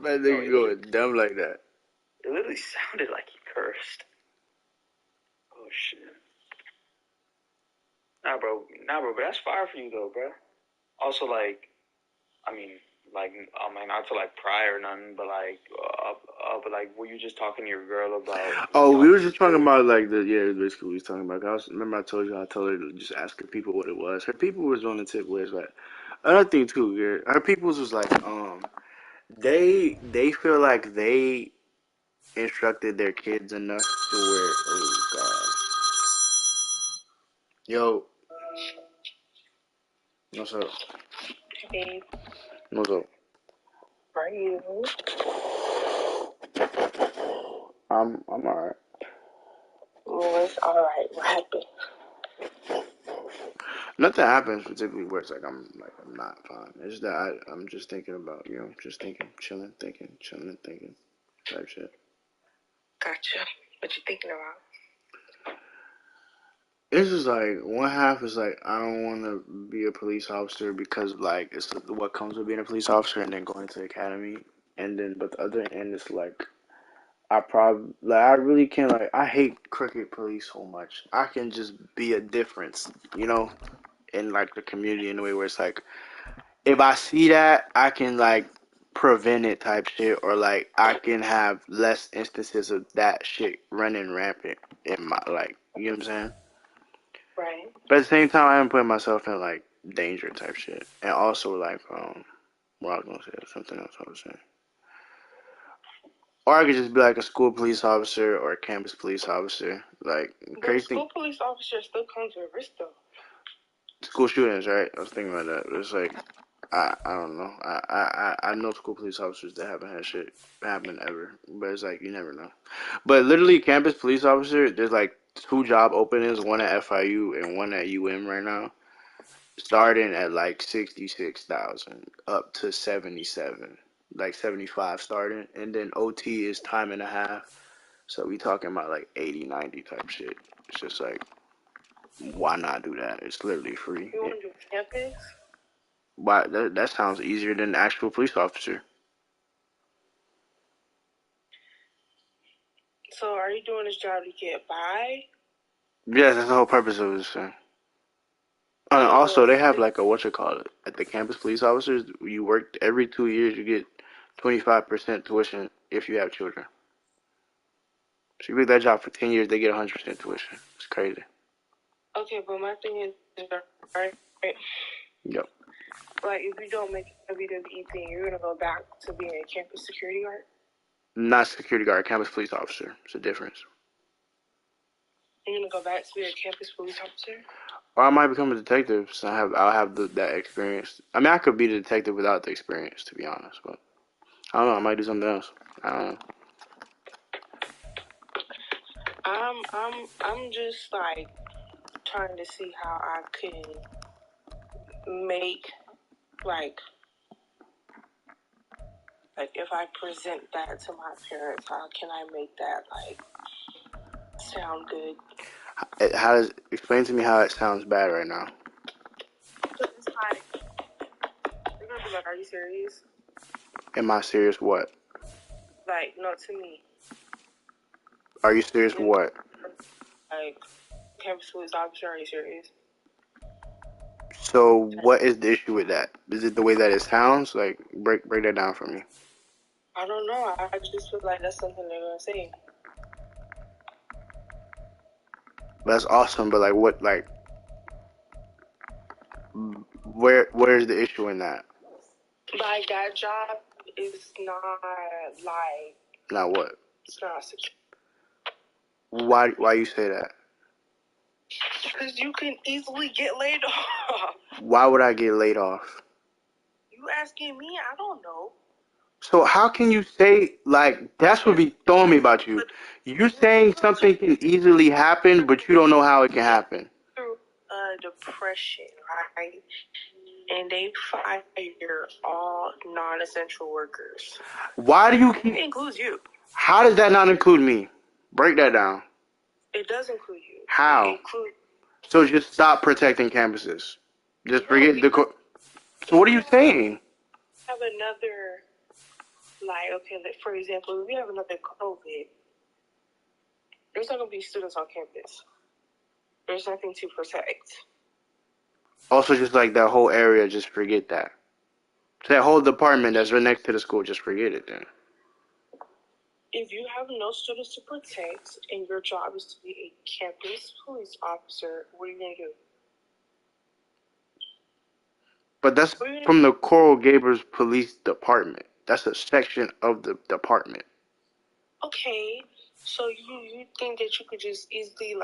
That nigga going dumb like that. It literally sounded like he cursed. Oh, shit. Nah, bro, but that's fire for you, though, bro. Also, like, I mean, not to, like, pry or nothing, but, like, were you just talking to your girl about... Oh, we were just talking about, like, basically what we was talking about. Remember I told her to just ask her people what it was. Her people was on the tip where it's like, another thing, too, yeah, her peoples was like, they feel like they instructed their kids enough to where, oh, God. Yo. What's up? Hey, What's up? how are you? I'm alright. It's alright. What happened? Nothing happens particularly where it's like I'm not fine. It's just that I'm just thinking about, just thinking, chilling, thinking type shit. Gotcha. What you thinking about? It's just like one half is like I don't want to be a police officer because like it's what comes with being a police officer and then going to the academy, and then but the other end is like I really can't I hate crooked police so much. I can just be a difference, in like the community in a way where it's like if I see that I can like prevent it type shit or like I can have less instances of that shit running rampant in my you know what I'm saying? Right. But at the same time, I am putting myself in like danger type shit, and also like what I was gonna say something else I was saying, or I could just be like a school police officer or a campus police officer. Like But crazy a school police officer still comes with risk, though. school shootings, right? I was thinking about that. But it's like I don't know. I know school police officers that haven't had shit happen ever, but it's like you never know. But literally, campus police officer, there's like 2 job openings, one at FIU and one at UM right now. Starting at like 66,000 up to 77, like 75 starting, and then OT is time and a half. So we talking about like 80, 90 type shit. It's just like, why not do that? It's literally free. You want to do campus? Why that sounds easier than an actual police officer. So are you doing this job to get by? Yes, that's the whole purpose of this thing. Also, they have like a what you call it at the campus police officers. You work every 2 years, you get 25% tuition if you have children. So you work that job for 10 years, they get 100% tuition. It's crazy. Okay, but my thing is, right? Yep. Like, if you don't make a WWE thing, you're gonna go back to being a campus security guard. Not security guard, campus police officer. It's a difference. You're gonna go back to be a campus police officer. Or I might become a detective. So I'll have that experience. I mean, I could be the detective without the experience, to be honest. But I don't know. I might do something else. I don't know. I'm just like trying to see how I can make like if I present that to my parents, how can I make that like sound good? How does explain to me how it sounds bad right now? Because it's like they're gonna be like, "Are you serious?" Am I serious? What? Like, no, to me. Are you serious? What? Like, campus police officer, are you serious? So what is the issue with that? Is it the way that it sounds? Like break that down for me. I don't know. I just feel like that's something they're gonna say. That's awesome, but like what? Like where's the issue in that? Like, that job is not like. Not what? It's not secure. Why you say that? Because you can easily get laid off. Why would I get laid off? You asking me? I don't know. So how can you say, like, that's what be throwing me about you. You're saying something can easily happen, but you don't know how it can happen. Through depression, right? And they fire all non-essential workers. Why do you keep... It includes you. How does that not include me? Break that down. It does include you. How? It includes... So just stop protecting campuses. Just forget the... So what are you saying? Have another... Like, okay, for example, if we have another COVID, there's not going to be students on campus. There's nothing to protect. Also, just like that whole area, just forget that. So that whole department that's right next to the school, just forget it then. If you have no students to protect and your job is to be a campus police officer, what are you going to do? But that's from the Coral Gables Police Department. That's a section of the department. Okay, so you think that you could just easily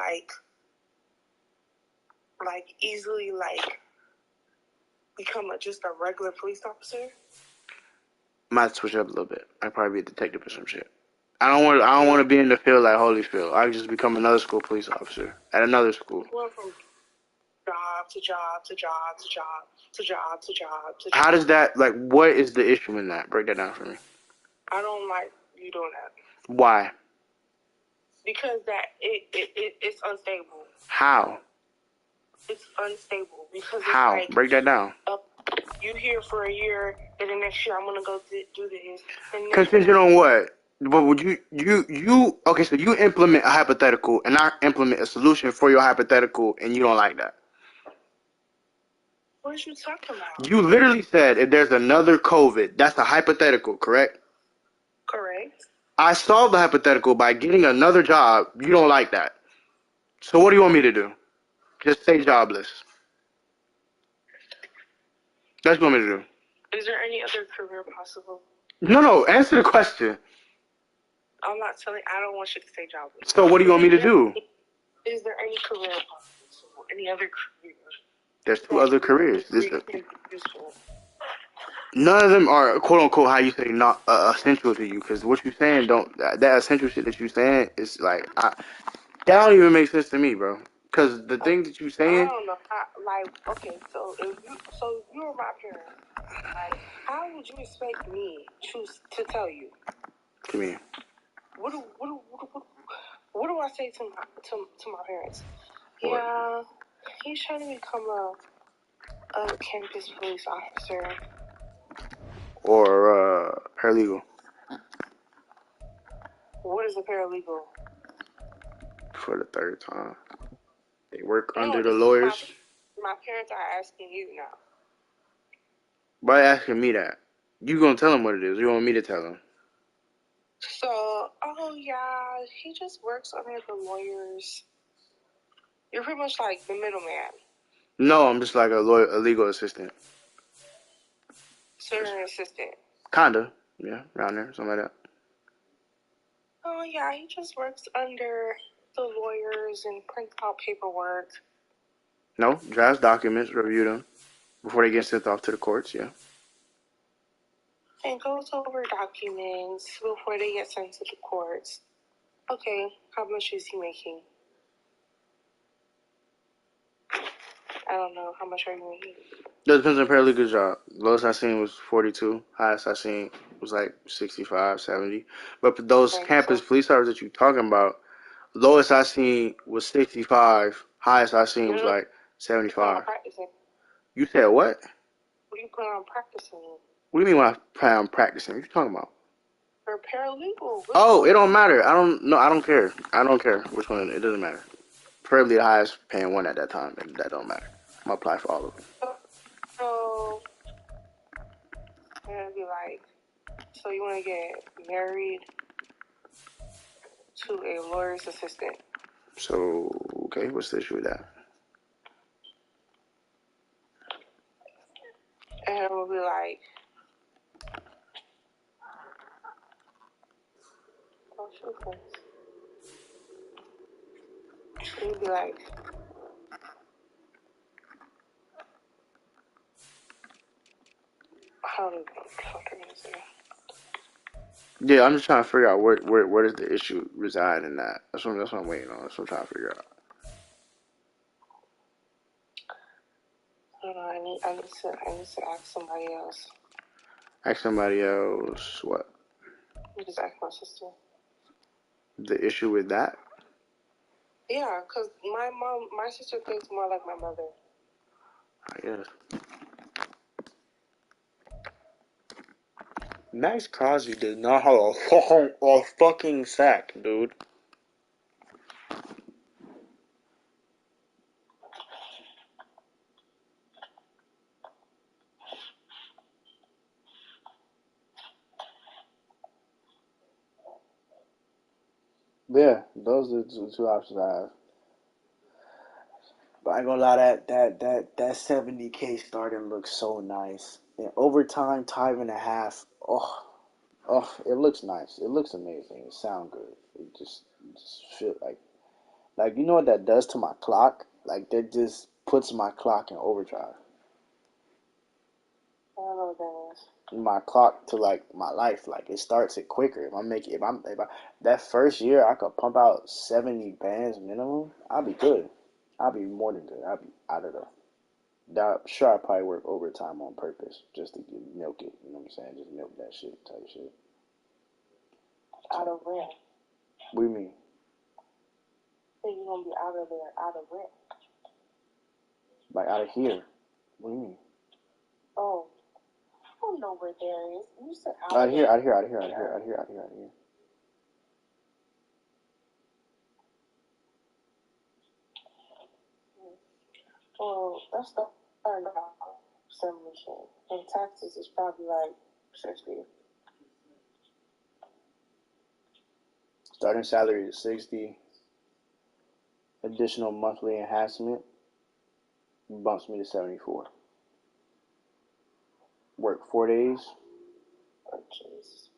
become just a regular police officer? Might switch up a little bit. I'd probably be a detective or some shit. I don't want to be in the field like Holyfield. I just become another school police officer at another school. Going from job to job to job to job to job to job to job. How does that, like, what is the issue in that? Break that down for me. I don't like you doing that. Why? Because it's unstable. How? It's unstable because How? it's like, break that down. You here for a year, and the next year I'm gonna go do this. Contingent on what? But would you okay? So you implement a hypothetical, and I implement a solution for your hypothetical, and you don't like that. What are you talking about? You literally said if there's another COVID, that's a hypothetical, correct? Correct. I solved the hypothetical by getting another job. You don't like that. So what do you want me to do? Just stay jobless. That's what you want me to do. Is there any other career possible? No. Answer the question. I'm not telling. I don't want you to stay jobless. So what do you want me to do? Is there any career possible? Any other career? There's two other careers. None of them are quote unquote how you say not essential to you, because what you're saying don't that essential shit that you're saying is like that don't even make sense to me, bro. Because the thing that you're saying, I don't know. Okay, so if you were my parent, like, how would you expect me to tell you? To me. What do I say to my parents? What? Yeah, he's trying to become a campus police officer. Or paralegal. What is a paralegal? For the third time. They work under the lawyers. My parents are asking you now. Why asking me that? You gonna tell him what it is? You want me to tell him? So, oh yeah, he just works under the lawyers. You're pretty much like the middleman. No, I'm just like a legal assistant. So you're an assistant. Kinda, yeah, around there, something like that. Oh yeah, he just works under the lawyers and prints out paperwork. No, drafts documents, review them before they get sent off to the courts. Yeah. And goes over documents before they get sent to the courts. Okay, how much is he making? I don't know. How much are you making? That depends on paralegal job. Lowest I seen was 42. Highest I seen was like 65, 70. But for those campus police officers that you're talking about, lowest I seen was 65. Highest I seen was like 75. You said what? What do you plan on practicing? What do you mean when I plan on practicing? What you talking about? For paralegal. Oh, it don't matter. I don't care. I don't care which one. It doesn't matter. Preferably the highest paying one at that time. That don't matter. I'm gonna apply for all of them. So, I'm gonna be like, so you want to get married to a lawyer's assistant? So, okay, what's the issue with that? And we'll be like, oh, shoot, and you'd be like, how do you say? Yeah, I'm just trying to figure out where does the issue reside in that. That's what I'm waiting on. That's what I'm trying to figure out. I don't know. I need to ask somebody else. Ask somebody else what? You just ask my sister. The issue with that? Yeah, because my sister thinks more like my mother. I guess. Max Crosby did not have a fucking sack, dude. Yeah, those are the two options I have. But I ain't gonna lie, that 70K starting looks so nice. And overtime, time and a half. Oh, it looks nice. It looks amazing. It sounds good. It just feel like you know what that does to my clock? Like that just puts my clock in overdrive. I don't know what that is. My clock to like my life, like it starts it quicker. If I that first year I could pump out 70 bands minimum, I'll be good. I'll be more than good. I'll be out of the. Sure, I probably work overtime on purpose just to milk it. You know what I'm saying? Just milk that shit type shit. Out of where? What do you mean? Think you're gonna be out of there? Out of where? Like out of here? What do you mean? Oh, I don't know where there is. You said Out of here. Well, that's the submission. And taxes is probably like 60. Starting salary is 60. Additional monthly enhancement bumps me to 74. Work 4 days. Oh, jeez.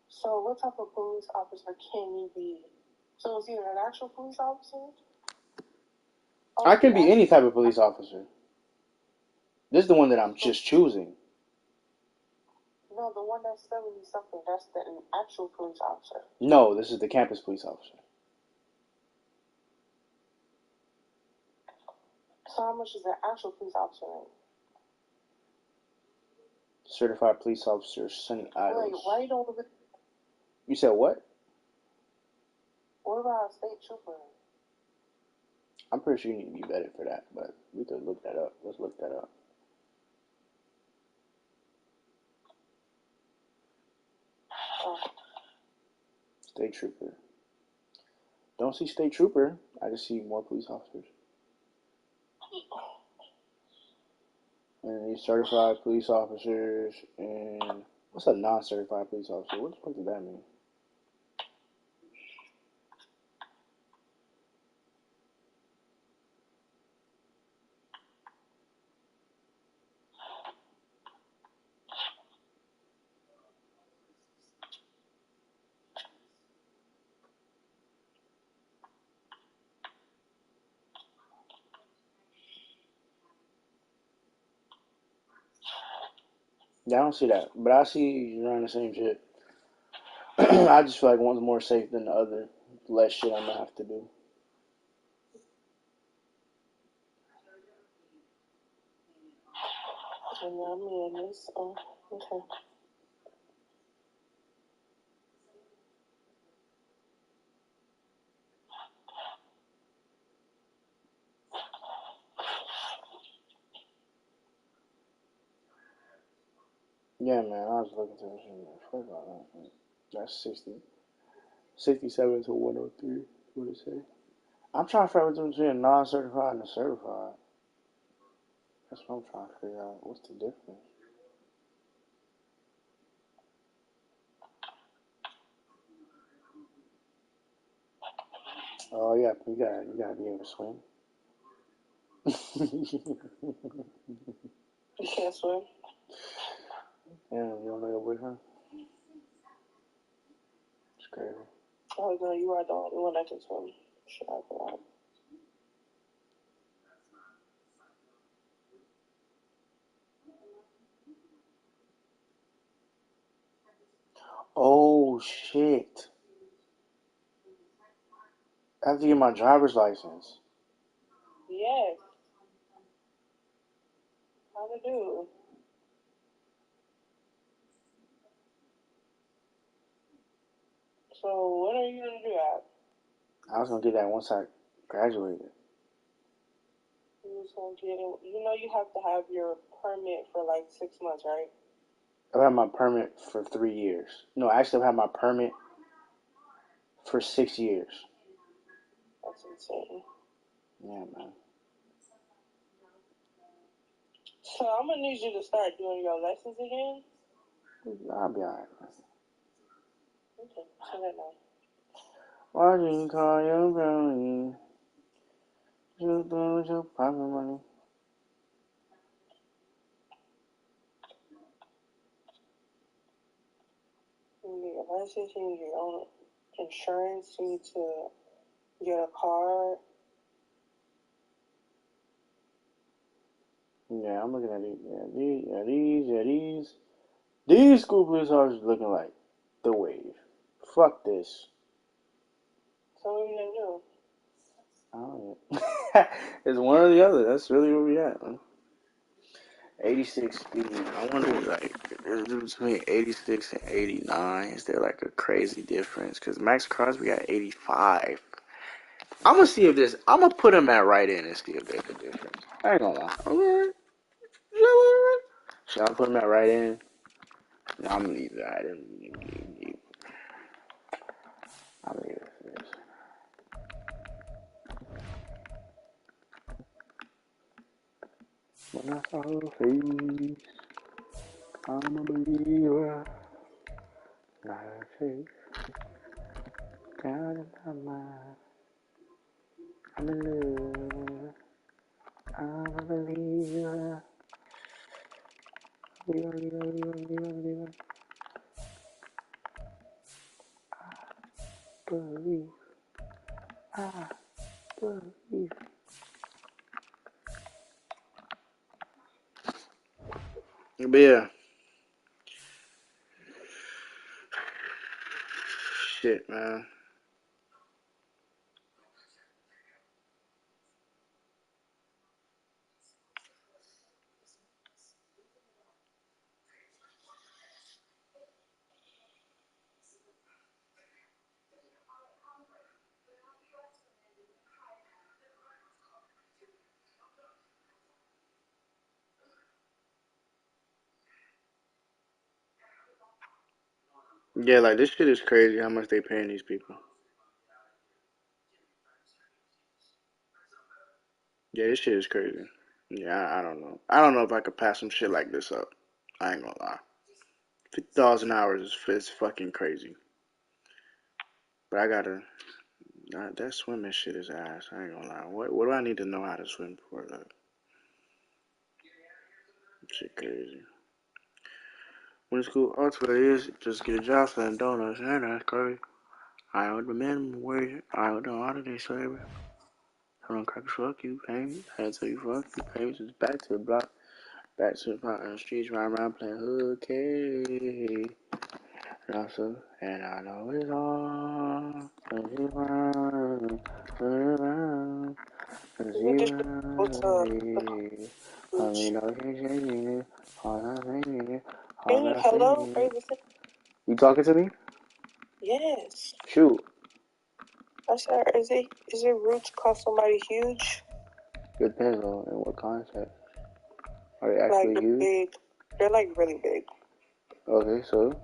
So what type of police officer can you be? So is he an actual police officer? I can be any type of police officer. This is the one that I'm just choosing. No, the one that's 70-something, that's the actual police officer. No, this is the campus police officer. So how much is the actual police officer rate? Certified police officer, Sunny Isles. Wait, why you don't live? You said what? What about a state trooper? I'm pretty sure you need to be vetted for that, but we could look that up. Let's look that up. State trooper. Don't see state trooper. I just see more police officers. And these certified police officers and what's a non-certified police officer? What the fuck does that mean? Yeah, I don't see that, but I see you around the same shit. I just feel like one's more safe than the other. Less shit I'm gonna have to do. And I'm in this. Oh, okay. Yeah, man, I was looking to this shit. Fuck all that. That's 67 to 103. What it say? I'm trying to figure out between non-certified and certified. That's what I'm trying to figure out. What's the difference? Oh yeah, you gotta be able to swim. You can't swim. Damn, you don't know your boyfriend? It's crazy. Oh no, you are the only one that can swim. Should I go out? Oh shit! I have to get my driver's license. Yes. How to do? So when are you gonna do that? I was gonna get that once I graduated. You just gonna get it. You know you have to have your permit for like 6 months, right? I've had my permit for 3 years. No, actually, I've had my permit for 6 years. That's insane. Yeah, man. So I'm gonna need you to start doing your lessons again. I'll be alright. Okay, so that now. Why do you call your brownie? You do with your pocket money. You need a license, you need your own insurance, you need to get a car. Yeah, I'm looking at these. These school police officers looking like the wave. Fuck this. So what are you gonna do? I don't know. It's one or the other. That's really where we at, man. 86 speed. I wonder, like, between 86 and 89, is there like a crazy difference? Because Max Crosby got 85. I'm gonna see if this. I'm gonna put him at right in and see if there's a difference. I ain't gonna lie. Okay. Should I put him at right in? No, I'm gonna leave that. I'm gonna leave it for this. When I saw her face, I'm a believer. Not her face. God in my mind. I'm in love. I'm a believer. Believer. Believe. I believe. But yeah. Shit, man. Yeah, like this shit is crazy how much they paying these people. Yeah, this shit is crazy. Yeah, I don't know. I don't know if I could pass some shit like this up. I ain't gonna lie. 50,000 hours is fucking crazy. But I gotta. That swimming shit is ass. I ain't gonna lie. What do I need to know how to swim for that? Shit crazy. When school ultimately is just get a job selling donuts. And that's crazy. I would the minimum wage. I would the holiday slavery. I don't crack fuck you, pay. I tell you fuck you, pay. Just back to the block. Back to the block on the streets, riding around playing hooky. And I know it's all. We just go to Hey, hello? Are you listening? You talking to me? Yes. Shoot. I said, is it rude to call somebody huge? It depends on in what context. Are they Like actually they're huge? big. They're like really big. Okay, so